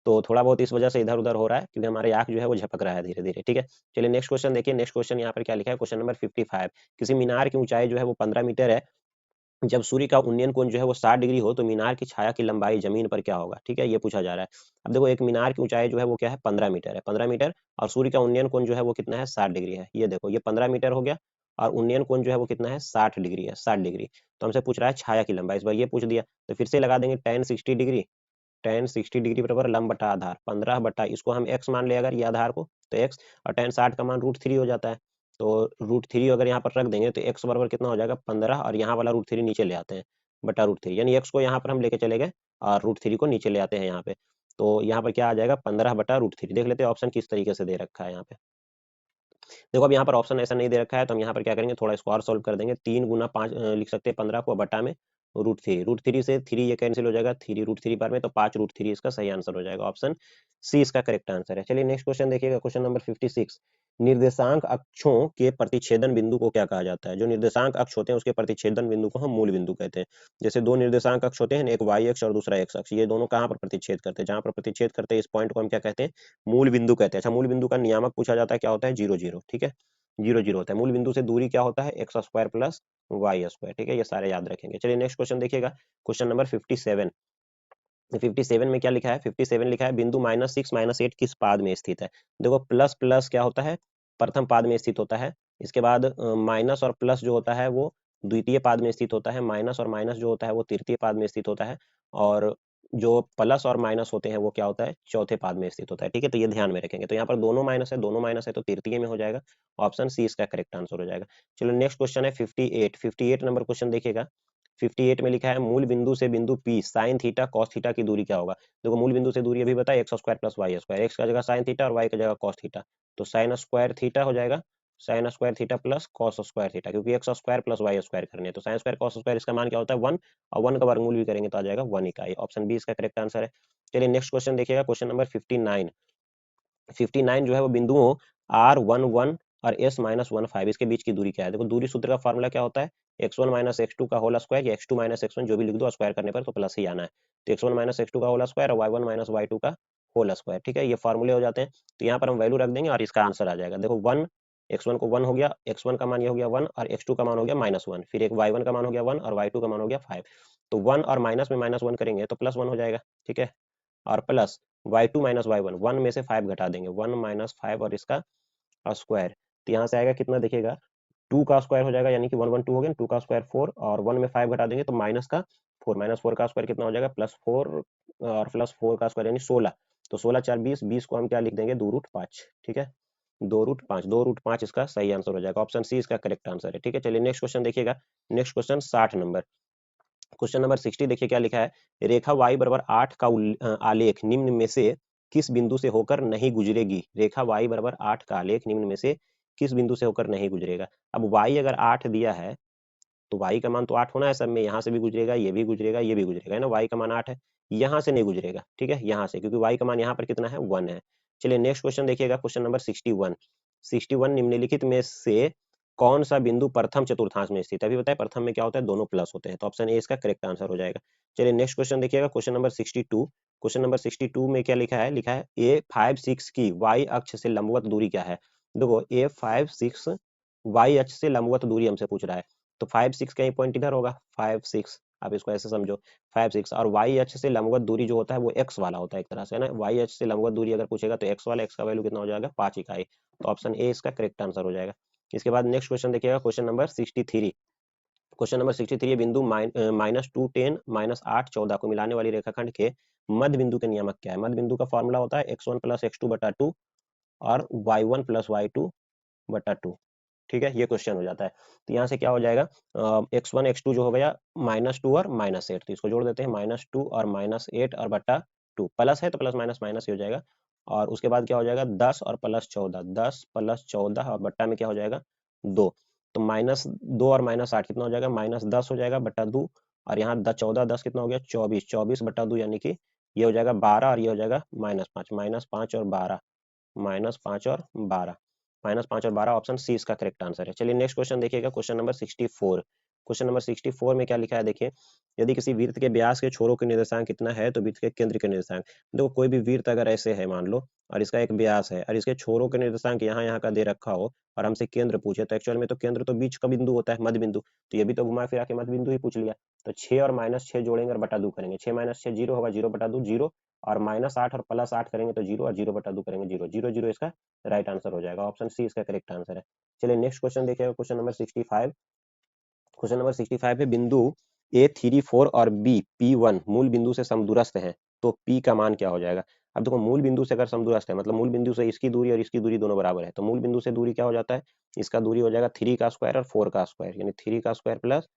तो थोड़ा बहुत इस वजह से इधर उधर हो रहा है क्योंकि हमारे आंख जो है वो झपक रहा है धीरे धीरे। ठीक है, चलिए नेक्स्ट क्वेश्चन देखिए। नेक्स्ट क्वेश्चन यहाँ पर क्या लिखा है, क्वेश्चन नंबर 55। किसी मीनार की ऊंचाई जो है वो 15 मीटर है, जब सूर्य का उन्नयन कोण जो है वो 60 डिग्री हो तो मीनार की छाया की लंबाई जमीन पर क्या होगा। ठीक है, ये पूछा जा रहा है। अब देखो एक मीनार की ऊंचाई जो है वो क्या है, 15 मीटर है, 15 मीटर, और सूर्य का उन्नयन कोण जो है वो कितना है, 60 डिग्री है। ये देखो ये 15 मीटर हो गया और उन्नयन कोण जो है वो कितना है, 60 डिग्री है, 60 डिग्री। तो हमसे पूछ रहा है छाया की लंबाई, इस बार ये पूछ दिया तो फिर से लगा देंगे tan 60 डिग्री, tan 60 डिग्री बराबर लंब बटा आधार 15 बटा, इसको हम x मान ले अगर ये आधार को तो x, और tan 60 का मान √3 हो जाता है। तो √3 अगर यहाँ पर रख देंगे तो x बराबर कितना हो जाएगा, 15, और यहाँ वाला √3 नीचे ले आते हैं बटा √3, यानी x को यहाँ पर हम लेके चले गए और √3 को नीचे ले आते हैं यहाँ पे। तो यहाँ पर क्या आ जाएगा, 15 बटा √3। देख लेते हैं ऑप्शन किस तरीके से दे रखा है यहाँ पे। देखो अब यहाँ पर ऑप्शन ऐसा नहीं दे रखा है तो हम यहाँ पर क्या करेंगे, थोड़ा इसको और सोल्व कर देंगे। 3 गुना 5 लिख सकते हैं 15 को, बटा में √3 से 3 ये कैंसिल हो जाएगा, 3 √3 बार में, तो 5 √3 इसका सही आंसर हो जाएगा। ऑप्शन सी इसका करेक्ट आंसर है। चलिए नेक्स्ट क्वेश्चन देखिएगा, क्वेश्चन नंबर 56। निर्देशांक अक्षों के प्रतिच्छेदन बिंदु को क्या कहा जाता है। जो निर्देशांक अक्ष होते हैं उसके प्रतिच्छेदन बिंदु को हम मूल बिंदु कहते हैं। जैसे दो निर्देशांक अक्ष होते हैं, एक y अक्ष और दूसरा x अक्ष, ये दोनों कहाँ पर प्रतिच्छेद करते हैं, जहां पर प्रतिच्छेद करते हैं इस पॉइंट को हम क्या कहते हैं, मूल बिंदु कहते हैं। अच्छा, मूल बिंदु का नियामक पूछा जाता है, क्या होता है, 0 0। ठीक है, 0 0 होता है। मूल बिंदु से दूरी क्या होता है, x square plus y square. ठीक है, ये सारे याद रखेंगे। चलिए नेक्स्ट क्वेश्चन देखिएगा, क्वेश्चन नंबर 57। 57 में क्या लिखा है, 57 लिखा है बिंदु -6 -8 किस पाद में स्थित है। देखो प्लस प्लस क्या होता है, प्रथम पाद में स्थित होता है। इसके बाद माइनस और प्लस जो होता है वो द्वितीय पाद में स्थित होता है। माइनस और माइनस जो होता है वो तृतीय पाद में स्थित होता है। और जो प्लस और माइनस होते हैं वो क्या होता है, चौथे पाद में स्थित होता है। ठीक है, तो ये ध्यान में रखेंगे। तो यहाँ पर दोनों माइनस है, दोनों माइनस है तो तृतीय में हो जाएगा। ऑप्शन सी इसका करेक्ट आंसर हो जाएगा। चलो नेक्स्ट क्वेश्चन है 58। 58 नंबर क्वेश्चन देखिएगा। 58 में लिखा है मूल बिंदु से बिंदु P sine theta cos theta की दूरी क्या होगा। देखो मूल बिंदु से दूरी अभी बताया x square plus y square, x का जगह साइन थीटा और y का जगह कॉस थीटा, तो साइन स्क्वायर थीटा हो जाएगा, sine square theta plus cos square theta, क्योंकि x square plus y square करनी है तो साइन स्क्वायर कॉस स्क्वायर इसका मान क्या होता है 1, और 1 का वर्गमूल भी करेंगे तो आ जाएगा 1 इकाई। ऑप्शन बी इसका करेक्ट आंसर है। चलिए नेक्स्ट क्वेश्चन देखिएगा, क्वेश्चन नंबर 59। 59 जो है वो बिंदुओं R11 और S-15 इसके बीच की दूरी क्या है। देखो दूरी सूत्र का फॉर्मूला क्या होता है, x1 माइनस एक्स टू का होल स्क्वायर, या x2 माइनस x1 जो भी लिख दो, स्क्वायर करने पर तो प्लस ही आना है। तो x1 माइनस एक्स टू का होल स्क्वायर और y1 माइनस y2 का होल स्क्वायर। ठीक है, ये फॉर्मूले हो जाते हैं। तो यहाँ पर हम वैल्यू रख देंगे और इसका आंसर आ जाएगा। देखो 1, x1 को 1 हो गया, x1 का मान ये हो गया 1, और x2 का मान हो गया -1, फिर एक y1 का मान हो गया 1 और y2 का मान हो गया 5। तो 1 और माइनस में -1 करेंगे तो +1 हो जाएगा। ठीक है, और प्लस y2 माइनस y1, 1 में से 5 घटा देंगे, 1 माइनस 5 और इसका स्क्वायर। तो यहाँ से आएगा कितना देखिएगा, 2 का स्क्वायर हो जाएगा, यानी कि 112 हो गया, 2 का स्क्वायर 4, और 1 में 5 घटा देंगे तो माइनस का 4, माइनस 4 का स्क्वायर कितना हो जाएगा, +4, और +4 का स्क्वायर यानी 16। तो 16 4 20, 20 को हम क्या लिख देंगे, 2√5। ठीक है, 2√5, 2√5 इसका सही आंसर हो जाएगा। ऑप्शन सी इसका करेक्ट आंसर है। ठीक है, चलिए नेक्स्ट क्वेश्चन देखिएगा। Next question 60 number, question number 60 देखिए क्या लिखा है, रेखा y बराबर 8 का आलेख निम्न में से किस बिंदु से होकर नहीं गुजरेगी। रेखा y बराबर 8 का आलेख निम्न में से किस बिंदु से होकर नहीं गुजरेगा। अब y अगर 8 दिया है तो y का मान तो 8 होना है सब में, यहाँ से भी गुजरेगा, ये भी गुजरेगा, ये भी गुजरेगा, है ना। y का मान 8 है, यहाँ से नहीं गुजरेगा। ठीक है, यहाँ से, क्योंकि y का मान यहाँ पर कितना है, 1 है। चलिए नेक्स्ट क्वेश्चन देखिएगा, क्वेश्चन नंबर 61। 61 निम्नलिखित में से कौन सा बिंदु प्रथम चतुर्थांश में स्थित है। अभी बताए प्रथम में क्या होता है, दोनों प्लस होते हैं, तो ऑप्शन ए इसका करेक्ट आंसर हो जाएगा। चलिए नेक्स्ट क्वेश्चन देखिएगा, क्वेश्चन नंबर 62। क्वेश्चन नंबर 62 में क्या लिखा है, लिखा है A5 6 की y अक्ष से लंबवत दूरी क्या है। देखो A5 6 y अक्ष से लंबवत दूरी हमसे पूछ रहा है, तो 5 6 का ये पॉइंट इधर होगा, 5 6, आप इसको ऐसे समझो 5 6, और y अक्ष से लंबवत दूरी जो होता है वो x वाला होता है एक तरह से, है ना। y अक्ष से लंबवत दूरी अगर पूछेगा तो x वाला, x का वैल्यू कितना हो जाएगा, 5 इकाई। तो ऑप्शन ए इसका करेक्ट आंसर हो जाएगा। इसके बाद नेक्स्ट क्वेश्चन देखिएगा, क्वेश्चन नंबर 63। क्वेश्चन नंबर 63 बिंदु -2 10 -8 14 को मिलाने वाली रेखाखंड के मध्य बिंदु के नियामक क्या है। मध्य बिंदु का फॉर्मूला होता है x1 प्लस x2 बटा 2 और y1 प्लस y2 बटा 2। ठीक है, ये क्वेश्चन हो जाता है। तो यहाँ से क्या हो जाएगा, x1 x2 जो हो गया -2 और -8, तो इसको जोड़ देते हैं, -2 और -8 और बटा 2, प्लस है तो प्लस माइनस माइनस ही हो जाएगा। और उसके बाद क्या हो जाएगा, 10 और प्लस 14, 10 प्लस 14 और बट्टा में क्या हो जाएगा, 2। तो -2 और -8 कितना हो जाएगा, -10 हो जाएगा बटा 2, और यहाँ 14 10 कितना हो गया, 24, 24 बटा 2, यानी कि ये हो जाएगा 12, और ये हो जाएगा -5, -5 और 12, -5 और 12, -5 और 12, ऑप्शन सी इसका करेक्ट आंसर है। चलिए नेक्स्ट क्वेश्चन देखिएगा, क्वेश्चन नंबर 64। क्वेश्चन नंबर 64 में क्या लिखा है देखिए, यदि किसी वृत्त के व्यास के छोरों के निर्देशांक कितना है तो वृत्त के केंद्र के निर्देशांक। देखो कोई भी वृत्त अगर ऐसे है मान लो, और इसका एक व्यास है और इसके छोरों के निर्देशांक यहाँ यहाँ का दे रखा हो और हमसे केंद्र पूछे, तो एक्चुअल में तो केंद्र तो बीच का बिंदु होता है, मध्य बिंदु, तो ये भी तो घुमा फिरा के मध्य बिंदु ही पूछ लिया। तो 6 और -6 जोड़ेंगे और बटा 2 करेंगे, 6 - 6 0 होगा, 0 बटा 2 0, और -8 और +8 करेंगे तो 0, और 0 बटा 2 करेंगे 0, 0 0 इसका राइट आंसर हो जाएगा। ऑप्शन सी इसका करेक्ट आंसर है। चलिए नेक्स्ट क्वेश्चन देखिएगा, क्वेश्चन नंबर 65। क्वेश्चन नंबर 65 है, बिंदु A34 और B P1 मूल बिंदु से समदूरस्थ हैं, तो P का मान क्या हो जाएगा। अब देखो मूल बिंदु से अगर समदूरस्थ है मतलब मूल बिंदु से इसकी दूरी और इसकी दूरी दोनों बराबर है, तो मूल बिंदु से दूरी क्या हो जाता है, इसका दूरी हो जाएगा 3 का स्क्वायर और 4 का स्क्वायर, यानी 3 का स्क्वायर प्लस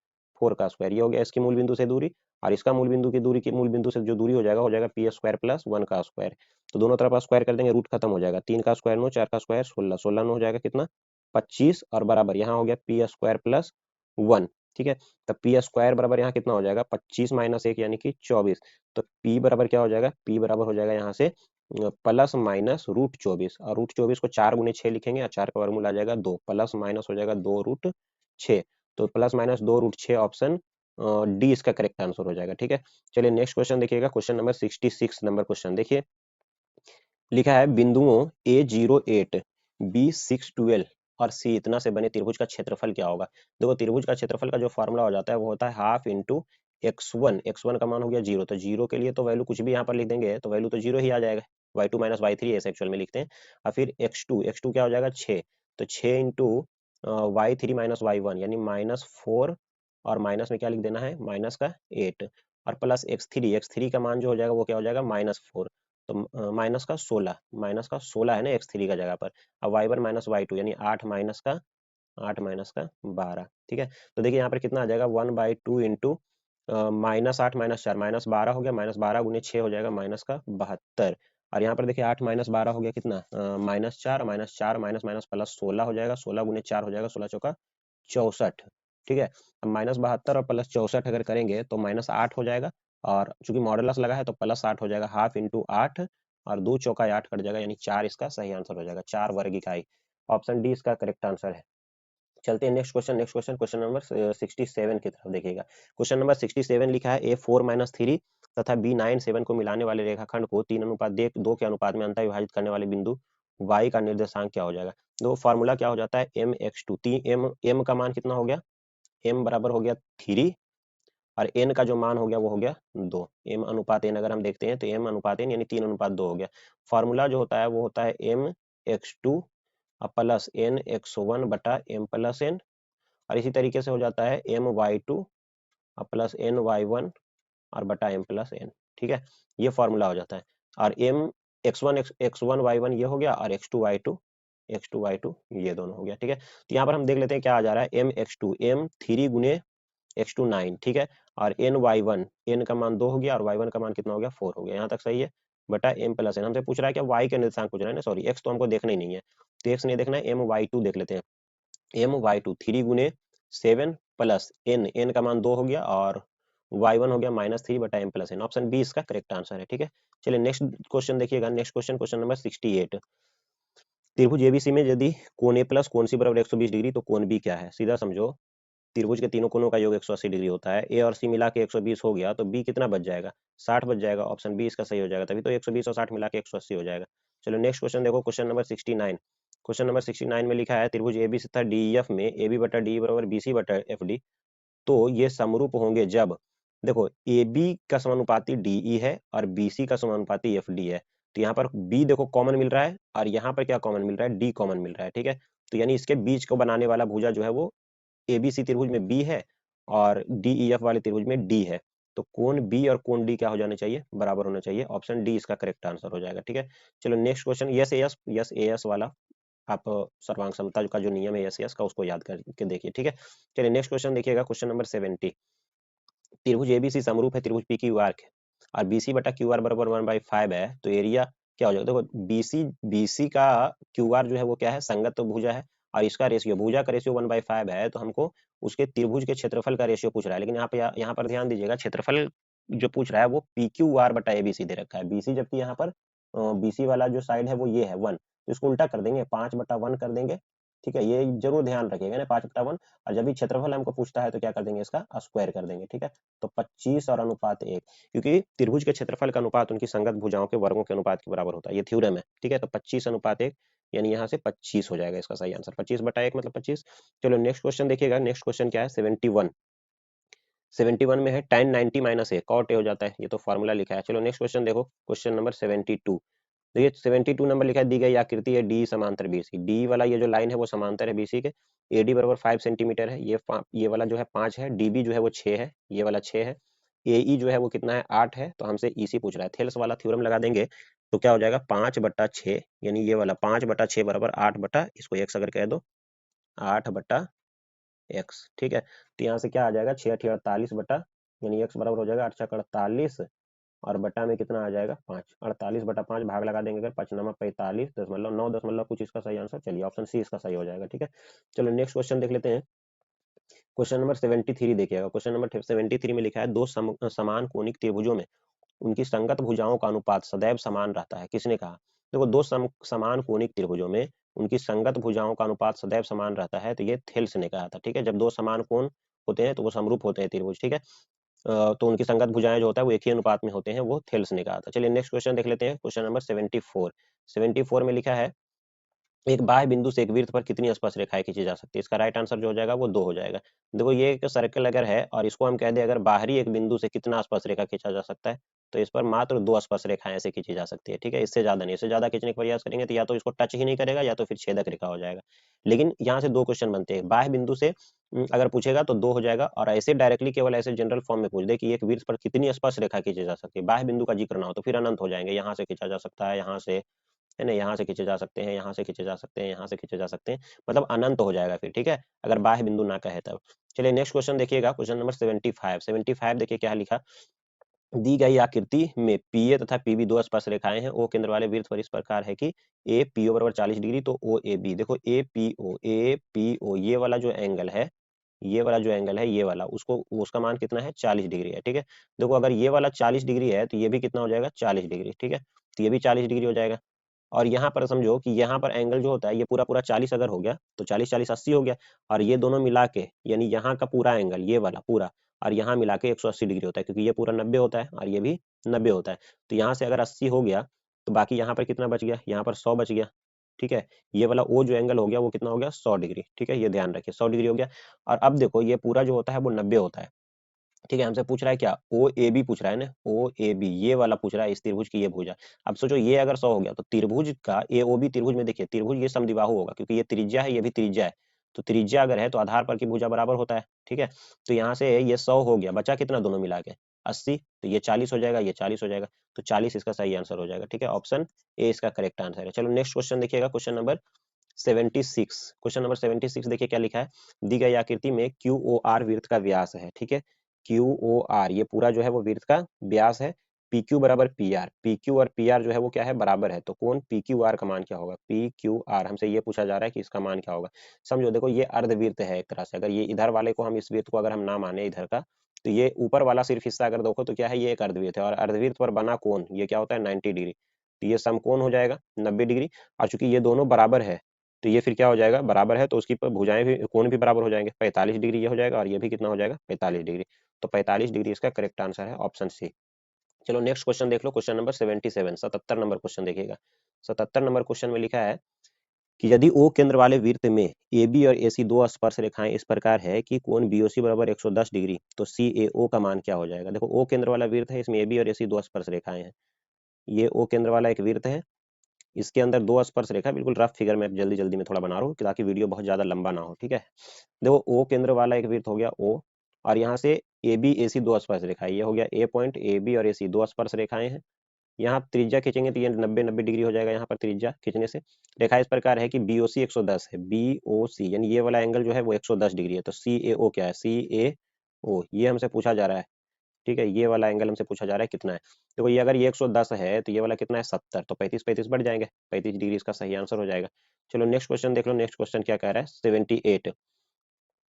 4 का स्क्वायर, ये हो गया इसकी मूल बिंदु से दूरी। और इसका मूल बिंदु की दूरी की मूल बिंदु से जो दूरी हो जाएगा पी स्क्वायर प्लस 1 का स्क्वायर। तो दोनों तरफ स्क्वायर कर देंगे, रूट खत्म हो जाएगा, 3 का स्क्वायर 9, 4 का स्क्वायर 16, 16 9 हो जाएगा कितना 25, और बराबर यहाँ हो गया पी स्क्वायर प्लस 1। ठीक है, तब पी स्क्वायर बराबर यहाँ कितना हो जाएगा 25 - 1 यानी कि 24। तो पी बराबर क्या हो जाएगा, पी बराबर हो जाएगा यहाँ से प्लस माइनस रूट 24, और रूट 24 को 4 गुने 6 लिखेंगे और 4 का वर्गमूल आ जाएगा 2, प्लस माइनस हो जाएगा 2 रूट 6। तो plus minus 2 root 6 option D इसका करेक्ट आंसर हो जाएगा। ठीक है, चलिए नेक्स्ट क्वेश्चन देखिएगा, क्वेश्चन नंबर 66 नंबर क्वेश्चन देखिए, लिखा है बिंदुओं A08 B612 और C इतना से बने त्रिभुज का क्षेत्रफल क्या होगा। देखो त्रिभुज का क्षेत्रफल का जो फॉर्मूला हो जाता है वो होता है हाफ इंटू x1, x1 का मान हो गया 0, तो 0 के लिए तो वैल्यू कुछ भी यहाँ पर लिख देंगे तो वैल्यू तो 0 ही आ जाएगा, y2 - y3 ऐसे एक्चुअल में लिखते हैं। और फिर x2 क्या हो जाएगा 6, तो 6 इंटू y3 - y1 यानी -4, और माइनस में क्या लिख देना है माइनस का 8, और प्लस x3 का मान जो हो जाएगा वो क्या हो जाएगा -4, तो माइनस का 16 है ना x3 का जगह पर। अब y1 - y2 यानी 8 माइनस का 12। ठीक है, तो देखिए यहाँ पर कितना आ जाएगा 1/2 इंटू -8 - 4 -12 हो गया, -12 गुने 6 हो जाएगा माइनस का 72, और यहाँ पर देखिए 8 - 12 हो गया कितना -4 -4 माइनस माइनस प्लस 16 हो जाएगा, 16 गुने 4 हो जाएगा 16 चौका 64। ठीक है, अब -72 और प्लस 64 अगर करेंगे तो -8 हो जाएगा, और चूंकि मॉडुलस लगा है तो +8 हो जाएगा, हाफ इंटू 8, और 2 चौका 8 कट जाएगा, यानी 4 इसका सही आंसर हो जाएगा, 4 वर्ग इकाई। ऑप्शन डी इसका करेक्ट आंसर है। चलते हैं नेक्स्ट क्वेश्चन, क्वेश्चन नंबर 67 की तरफ देखिएगा। क्वेश्चन नंबर 67 लिखा है A4 - 3 तथा B9 7 को मिलाने वाले रेखाखंड को 3:2 के अनुपात में अंतः विभाजित करने वाले बिंदु y का निर्देशांक क्या हो जाएगा। तो फॉर्मूला क्या हो जाता है mx2, m का मान कितना हो गया, m बराबर हो गया 3, और n का जो मान हो गया वो हो गया 2, m अनुपात n अगर हम देखते हैं तो m अनुपात n यानी 3:2 हो गया। फॉर्मूला जो होता है वो होता है mx2 प्लस nx1 बटा m प्लस n, और इसी तरीके से हो जाता है my2 प्लस ny1 और बटा m प्लस n। ठीक है, ये फॉर्मूला हो जाता है, और m x1 y1 ये हो गया, और x2 y2 ये दोनों हो गया। ठीक है, तो यहाँ पर हम देख लेते हैं क्या आ जा रहा है mx2 m 3 गुने x2 9, ठीक है, और ny1 n का मान 2 हो गया और y1 का मान कितना हो गया 4 हो गया, यहाँ तक सही है, बटा m प्लस n। हमसे पूछ रहा है क्या y के निर्देशांक पूछ रहा है ना, सॉरी x तो हमको देखना ही नहीं है, तो x नहीं देखना है, my2 देख लेते हैं। my2 3 गुने 7 प्लस n का मान 2 हो गया, और y1 हो गया -3 बटा m plus n। Option B इसका करेक्ट आंसर है। ठीक है, चलिए नेक्स्ट क्वेश्चन देखिएगा, नेक्स्ट क्वेश्चन, क्वेश्चन नंबर 68। त्रिभुज एबीसी में यदि कोण ए प्लस कोण सी बराबर 120 डिग्री तो कोण बी क्या है। सीधा समझो, त्रिभुज के तीनों कोणों का योग 180 डिग्री होता है, ए और सी मिला के 120 हो गया तो बी कितना बच जाएगा 60 बच जाएगा। ऑप्शन बी इसका सही हो जाएगा, तभी तो 120 और 60 मिला के 180 हो जाएगा। चलो नेक्स्ट क्वेश्चन देखो, क्वेश्चन नंबर 69। क्वेश्चन नंबर 69 में लिखा है त्रिभुज एबीसी तथा डीईएफ में AB बटा डी बराबर BC बटा FD, तो ये समरूप होंगे जब, देखो AB का समानुपाती DE है और BC का समानुपाती FD है, तो यहाँ पर B देखो कॉमन मिल रहा है और यहाँ पर क्या कॉमन मिल रहा है D कॉमन मिल रहा है। ठीक है, तो यानी इसके बीच को बनाने वाला भुजा जो है वो ABC त्रिभुज में B है और DEF वाले त्रिभुज में D है, तो कोण B और कोण D क्या हो जाने चाहिए बराबर होना चाहिए। ऑप्शन डी इसका करेक्ट आंसर हो जाएगा। ठीक है, चलो नेक्स्ट क्वेश्चन, यस एस वाला आप सर्वांग समता का जो नियम है यस का उसको याद करके देखिए। ठीक है, चलिए नेक्स्ट क्वेश्चन देखिएगा, क्वेश्चन नंबर 70। त्रिभुज एबीसी समरूप है त्रिभुज पी क्यू आर के, और बीसी बटा क्यू आर बराबर 1/5 है, तो एरिया क्या हो जाएगा। देखो बीसी का क्यू आर जो है वो क्या है संगत तो भुजा है, और इसका रेशियो भुजा का रेशियो 1/5 है, तो हमको उसके त्रिभुज के क्षेत्रफल का रेशियो पूछ रहा है। लेकिन यहाँ पर ध्यान दीजिएगा, क्षेत्रफल जो पूछ रहा है वो पी क्यू आर बटा एबीसी दे रखा है बीसी, जबकि यहाँ पर बीसी वाला जो साइड है वो ये है 1, तो इसको उल्टा कर देंगे 5/1 कर देंगे, ठीक है, ये जरूर ध्यान रखिएगा ना, 5/1। और जब भी क्षेत्रफल हमको पूछता है तो क्या कर देंगे, इसका स्क्वायर कर देंगे। ठीक है, तो 25 और अनुपात 1, क्योंकि त्रिभुज के क्षेत्रफल का अनुपात उनकी संगत भुजाओं के वर्गों के अनुपात के बराबर होता है, ये थ्योरम है। ठीक है, तो 25 अनुपात 1, यानी यहाँ से 25 हो जाएगा इसका सही आंसर, 25/1 मतलब 25। चलो नेक्स्ट क्वेश्चन देखिएगा, नेक्स्ट क्वेश्चन क्या है, 71। 71 में है tan 90 माइनस ए, cot ए हो जाता है, ये तो फॉर्मूला लिखा है। चलो नेक्स्ट क्वेश्चन देखो, क्वेश्चन नंबर 72। देखिए 72 नंबर लिखा है, दी गई आकृति है डी समांतर बीसी, डी वाला ये जो लाइन है वो समांतर है बीसी के, एडी बराबर 5 सेंटीमीटर है, ये वाला जो है 5 है, डीबी जो है वो 6 है, ये वाला 6 है, एई जो है वो कितना है 8 है, तो हमसे ईसी पूछ रहा है। थेल्स वाला थ्योरम लगा देंगे तो क्या हो जाएगा 5/6, यानी ये वाला 5/6 बराबर 8 बटा, इसको x अगर कह दो 8/x। ठीक है, तो यहाँ से क्या आ जाएगा 6 × 48 बटा, यानी x बराबर हो जाएगा 8 × 48, और बटा में कितना आ जाएगा 5, 48/5 भाग लगा देंगे अगर, 5×9 = 45, 9 कुछ इसका सही आंसर। चलिए ऑप्शन सी इसका सही हो जाएगा। ठीक है, चलो नेक्स्ट क्वेश्चन देख लेते हैं, क्वेश्चन नंबर 73 देखिएगा। क्वेश्चन नंबर 73 में लिखा है, दो समान कोणिक त्रिभुजों में उनकी संगत भुजाओं का अनुपात सदैव समान रहता है, किसने कहा। देखो दो समान कोणिक त्रिभुजों में उनकी संगत भुजाओं का अनुपात सदैव समान रहता है, तो ये थेल्स ने कहा था। ठीक है, जब दो समान कोण होते हैं तो वो समरूप होते हैं त्रिभुज। ठीक है, तो उनकी संगत भुजाएं जो होता है वो एक ही अनुपात में होते हैं, वो थेल्स ने कहा था। चलिए नेक्स्ट क्वेश्चन देख लेते हैं, क्वेश्चन नंबर 74। 74 में लिखा है, एक बाह्य बिंदु से एक वृत्त पर कितनी स्पर्श रेखाएं खींची जा सकती है। इसका राइट आंसर जो हो जाएगा वो 2 हो जाएगा। देखो ये एक सर्कल अगर है और इसको हम कह दें अगर बाहरी एक बिंदु से कितना स्पर्श रेखा खींचा जा सकता है, तो इस पर मात्र 2 स्पर्श रेखाएं ऐसे खींची जा सकती है। ठीक है, इससे ज्यादा नहीं, इससे ज्यादा खींचने का प्रयास करेंगे तो या तो इसको टच ही नहीं करेगा या तो फिर छेदक रेखा हो जाएगा। लेकिन यहाँ से 2 क्वेश्चन बनते हैं, बाह्य बिंदु से अगर पूछेगा तो 2 हो जाएगा, और ऐसे डायरेक्टली केवल ऐसे जनरल फॉर्म में पूछ दे कि एक वृत्त पर कितनी स्पर्श रेखा खींची जा सकती है, बाह्य बिंदु का जिक्र ना हो तो फिर अनंत हो जाएंगे, यहाँ से खींचा जा सकता है, यहाँ से है ना, यहाँ से खींचे जा सकते हैं, यहाँ से खींचे जा सकते हैं, यहाँ से खींचे जा सकते हैं, मतलब अनंत हो जाएगा फिर। ठीक है, अगर बाह्य बिंदु ना कहे तब। चलिए नेक्स्ट क्वेश्चन देखिएगा, क्वेश्चन नंबर 75। 75 देखिए क्या लिखा, दी गई आकृति में पीए तथा पीबी दो स्पर्श रेखाएं हैं, ओ केंद्र वाले वृत्त पर इस प्रकार है कि ए पीओ बराबर 40 डिग्री, तो ओ ए बी, देखो ए पी ओ ये वाला जो एंगल है, ये वाला जो एंगल है ये वाला, उसको उसका मान कितना है 40 डिग्री है। ठीक है, देखो अगर ये वाला 40 डिग्री है तो ये भी कितना हो जाएगा 40 डिग्री। ठीक है, तो ये भी 40 डिग्री हो जाएगा, और यहाँ पर समझो कि यहाँ पर एंगल जो होता है ये पूरा पूरा 40 अगर हो गया तो 40 40 80 हो गया, और ये दोनों मिला के यानी यहाँ का पूरा एंगल ये वाला पूरा, और यहाँ मिला के 180 डिग्री होता है, क्योंकि ये पूरा 90 होता है और ये भी 90 होता है। तो यहाँ से अगर 80 हो गया तो बाकी यहाँ पर कितना बच गया, यहाँ पर 100 बच गया। ठीक है, ये वाला ओ जो एंगल हो गया वो कितना हो गया 100 डिग्री। ठीक है, ये ध्यान रखिए 100 डिग्री हो गया। और अब देखो ये पूरा जो होता है वो 90 होता है। ठीक है, हमसे पूछ रहा है क्या, ओ ए बी पूछ रहा है ना, ओ ए बी ये वाला पूछ रहा है, इस त्रिभुज की ये भुजा। अब सोचो ये अगर 100 हो गया तो त्रिभुज का ए ओ बी त्रिभुज में देखिए, त्रिभुज ये समद्विबाहु होगा, क्योंकि ये त्रिज्या है ये भी त्रिज्या है, तो त्रिज्या अगर है तो आधार पर की भुजा बराबर होता है। ठीक है, तो यहाँ से ये 100 हो गया, बचा कितना दोनों मिला के 80, तो ये 40 हो जाएगा, ये 40 हो जाएगा, तो 40 इसका सही आंसर हो जाएगा। ठीक है, ऑप्शन ए इसका करेक्ट आंसर है। चलो नेक्स्ट क्वेश्चन देखिएगा, क्वेश्चन नंबर 76। क्वेश्चन नंबर 76 देखिए क्या लिखा है, दी गई आकृति में क्यू ओ आर वृत्त का व्यास है। ठीक है, क्यू ओ आर ये पूरा जो है वो वृत्त का व्यास है, पी क्यू बराबर पी आर, पी क्यू और पी आर जो है वो क्या है बराबर है, तो कौन पी क्यू आर का मान क्या होगा, पी क्यू आर हमसे ये पूछा जा रहा है कि इसका मान क्या होगा। समझो देखो ये अर्धवृत्त है एक तरह से, अगर ये इधर वाले को हम इस वृत्त को अगर हम ना माने इधर का, तो ये ऊपर वाला सिर्फ हिस्सा अगर देखो तो क्या है ये एक अर्धवृत्त है, और अर्धवृत्त पर बना कोण ये क्या होता है 90 डिग्री, तो ये समकोण हो जाएगा 90 डिग्री। और चूंकि ये दोनों बराबर है तो ये फिर क्या हो जाएगा बराबर है, तो उसकी भुजाएं भी कोण भी बराबर हो जाएंगे, 45 डिग्री ये हो जाएगा, और ये भी कितना हो जाएगा 45 डिग्री, तो 45 डिग्री इसका करेक्ट आंसर है, ऑप्शन सी। चलो नेक्स्ट क्वेश्चन देख लो, क्वेश्चन नंबर 77। 77 नंबर क्वेश्चन देखिएगा, 77 नंबर क्वेश्चन में लिखा है कि यदि ओ केंद्र वाले वृत्त में ए बी और ए सी दो स्पर्श रेखाएं इस प्रकार है कि कोण बीओसी बराबर 110 डिग्री, तो सी ए ओ का मान क्या हो जाएगा। देखो ओ केंद्र वाला वृत्त है, इसमें ए बी और ए सी दो स्पर्श रेखाएं हैं, ये ओ केंद्र वाला एक वृत्त है, इसके अंदर दो स्पर्श रेखा, बिल्कुल रफ फिगर में जल्दी जल्दी में थोड़ा बना रहा हूँ ताकि वीडियो बहुत ज्यादा लंबा ना हो। ठीक है, देखो ओ केंद्र वाला एक वृत्त हो गया ओ, और यहाँ से ए बी ए सी दो स्पर्श रेखा, ये हो गया ए पॉइंट, ए बी और ए सी दो स्पर्श रेखाएं हैं। यहाँ त्रिज्या खींचेंगे तो ये 90 डिग्री हो जाएगा, यहाँ पर त्रिज्या खींचने से। रेखा इस प्रकार है कि बी ओ सी 110 है, बी ओ सी यानी ये वाला एंगल जो है वो 110 डिग्री है, तो सी ए ओ क्या है, सी ए ओ ये हमसे पूछा जा रहा है। ठीक है, ये वाला एंगल हमसे पूछा जा रहा है कितना है, देखो ये अगर ये 110 है तो ये वाला कितना है 70, तो 35 35 बढ़ जाएंगे, 35 डिग्री इसका सही आंसर हो जाएगा। चलो नेक्स्ट क्वेश्चन देख लो, नेक्स्ट क्वेश्चन क्या कह रहा है, 78।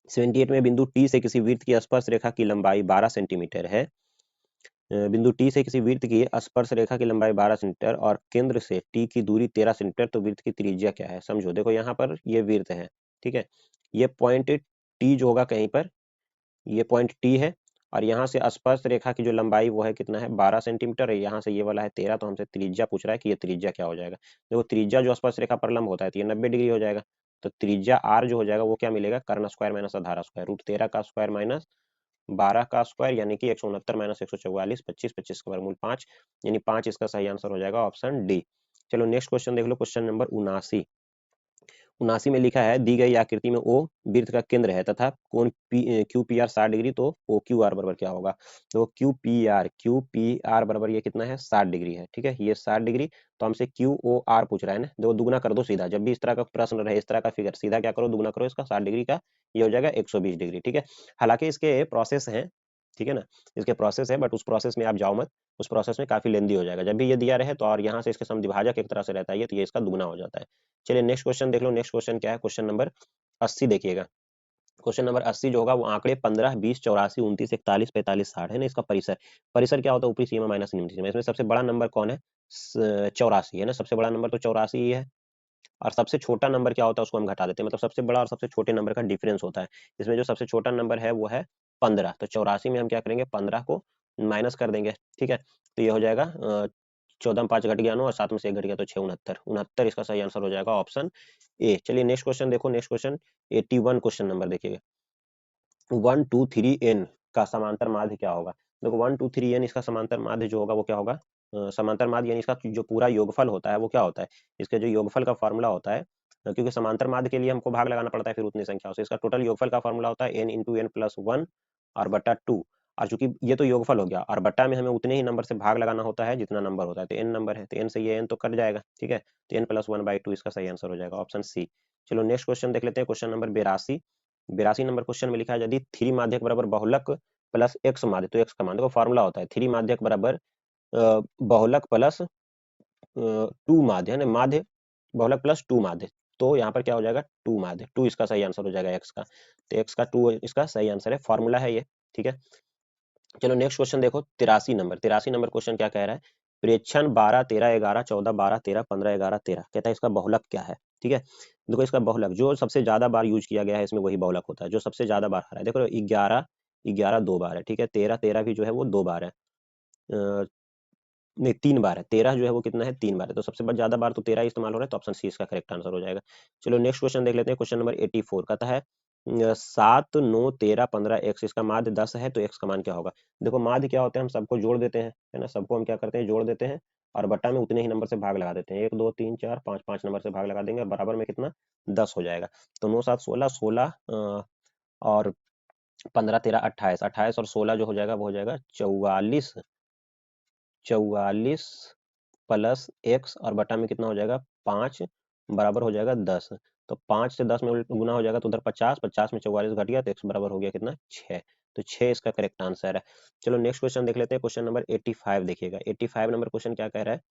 78 में बिंदु टी से किसी वृत्त की स्पर्श रेखा की लंबाई 12 सेंटीमीटर है, बिंदु टी से किसी वृत्त की स्पर्श रेखा की लंबाई 12 सेंटीमीटर और केंद्र से टी की दूरी 13 सेंटीमीटर, तो वृत्त की त्रिज्या क्या है। समझो देखो यहाँ पर ये वृत्त है, ठीक है। ये पॉइंट टी जो होगा कहीं पर, ये पॉइंट टी है, और यहाँ से स्पर्श रेखा की जो लंबाई वो है कितना है 12 सेंटीमीटर है, यहाँ से ये वाला है 13, तो हमसे त्रिज्या पूछ रहा है कि ये त्रिज्या क्या हो जाएगा। देखो त्रिज्या जो स्पर्श रेखा पर लंब होता है तो ये 90 डिग्री हो जाएगा, तो त्रिज्या आर जो हो जाएगा वो क्या मिलेगा, कर्ण स्क्वायर माइनस आधार स्क्वायर, रूट 13 का स्क्वायर माइनस 12 का स्क्वायर, यानी कि 169 माइनस 144, 25, 25 का वर्गमूल 5, यानी 5 इसका सही आंसर हो जाएगा ऑप्शन डी। चलो नेक्स्ट क्वेश्चन देख लो, क्वेश्चन नंबर 79। 79 में लिखा है दी गई आकृति में ओ वृत्त का केंद्र है तथा कोण क्यू पी आर 60 डिग्री, तो ओ क्यू आर बराबर क्या होगा। तो क्यू पी आर बराबर ये कितना है 60 डिग्री है, ठीक है, ये 60 डिग्री, तो हमसे क्यू ओ आर पूछ रहा है ना, देखो दुगना कर दो सीधा, जब भी इस तरह का प्रश्न रहे, इस तरह का फिगर, सीधा क्या करो दुगना करो इसका 60 डिग्री का, ये हो जाएगा 120 डिग्री, ठीक है। हालांकि इसके प्रोसेस है, ठीक है ना, इसके प्रोसेस है, बट उस प्रोसेस में आप जाओ मत, उस प्रोसेस में काफी लेंदी हो जाएगा, जब भी ये दिया रहे तो, और यहाँ से इसके समद्विभाजक एक तरह से रहता है ये, तो ये इसका दुगना हो जाता है। चलिए नेक्स्ट क्वेश्चन देख लो, नेक्स्ट क्वेश्चन क्या है, क्वेश्चन नंबर 80 देखिएगा। क्वेश्चन नंबर 80 जो होगा वो आंकड़े 15, 20, 84, 29, 41, 45, 60 है ना, इसका परिसर, परिसर क्या होता है, ऊपरी सीमा माइनस निम्न सीमा, इसमें सबसे बड़ा नंबर कौन है, 84 है ना, सबसे बड़ा नंबर तो 84 ही है, और सबसे छोटा नंबर क्या होता है उसको हम घटा देते हैं, मतलब सबसे बड़ा और सबसे छोटे नंबर का डिफरेंस होता है, इसमें जो सबसे छोटा नंबर है वो है 15, तो 84 में हम क्या करेंगे 15 को माइनस कर देंगे, ठीक है, तो ये हो जाएगा 14 में 5 घट गया 9 और 7 में से 1 घट गया तो 6, 69, 69 इसका सही आंसर हो जाएगा ऑप्शन ए। चलिए नेक्स्ट क्वेश्चन देखो, नेक्स्ट क्वेश्चन 81 क्वेश्चन नंबर देखिएगा, 1 2 3 n का समांतर माध्य क्या होगा। देखो 1 2 3 n इसका समांतर माध्य जो होगा वो क्या होगा, समांतर माध्य यानी इसका जो पूरा योगफल होता है वो क्या होता है, इसके जो योगफल का फॉर्मूला होता है, क्योंकि समांतर माध्य के लिए हमको भाग लगाना पड़ता है फिर उतनी संख्याओं से, इसका टोटल योगफल का फॉर्मूला होता है n इंटू एन प्लस 1 और बटा 2, और चूंकि ये तो योगफल हो गया और बट्टा में हमें उतने ही नंबर से भाग लगाना होता है जितना नंबर होता है, तो n नंबर है तो n से ये n तो कट जाएगा, ठीक है, तो n प्लस 1/2 इसका सही आंसर हो जाएगा ऑप्शन सी। चलो नेक्स्ट क्वेश्चन देख लेते हैं, क्वेश्चन नंबर 82। 82 नंबर क्वेश्चन में लिखा है यदि 3 माध्यक बराबर बहुलक प्लस x माध्य, तो x का मान, देखो फॉर्मूला होता है 3 माध्यक बराबर बहुलक प्लस 2 माध्य है ना, माध्य बहुलक प्लस 2 माध्य, तो यहाँ पर क्या हो जाएगा 2 माध्य, 2 इसका सही आंसर हो जाएगा x का, तो x का 2 इसका सही आंसर है, फॉर्मूला है ये, ठीक है। चलो नेक्स्ट क्वेश्चन देखो, 83 नंबर क्वेश्चन क्या कह रहा है, प्रेक्षण 12 13 11 14 12 13 15 11 13, कहता है इसका बहुलक क्या है, ठीक है। देखो इसका बहुलक जो सबसे ज्यादा बार यूज किया गया है इसमें वही बहुलक होता है, जो सबसे ज्यादा बार आ रहा है, देखो 11 11 2 बार है, ठीक है, 13 13 भी जो है वो 2 बार है, नहीं 3 बार है, 13 जो है वो कितना है 3 बार है, तो सबसे ज्यादा बार तो 13 इस्तेमाल हो रहा है, तो ऑप्शन सी इसका करेक्ट आंसर हो जाएगा। चलो नेक्स्ट क्वेश्चन देख लेते हैं, क्वेश्चन नंबर 84 कहता है 7 9 13 15 x, इसका माध्य 10 है तो x का मान क्या होगा। देखो माध्य क्या होते हैं, हम सबको जोड़ देते हैं, है ना, सबको हम क्या करते हैं जोड़ देते हैं, और बट्टा में उतने ही नंबर से भाग लगा देते हैं, 1 2 3 4 5 5 नंबर से भाग लगा देंगे, और बराबर में कितना 10 हो जाएगा, तो 9 7 16 16 और 15 13 28, 28 और 16 जो हो जाएगा वो हो जाएगा 44, 44 प्लस एक्स और बटा में कितना हो जाएगा 5 बराबर हो जाएगा 10, तो 5 से 10 में गुना हो जाएगा तो उधर 50, 50 में 44 घट गया तो एक्स बराबर हो गया कितना 6, तो 6 इसका करेक्ट आंसर है। चलो नेक्स्ट क्वेश्चन देख लेते हैं, क्वेश्चन नंबर 85 देखिएगा, 85 नंबर क्वेश्चन क्या कह रहा है,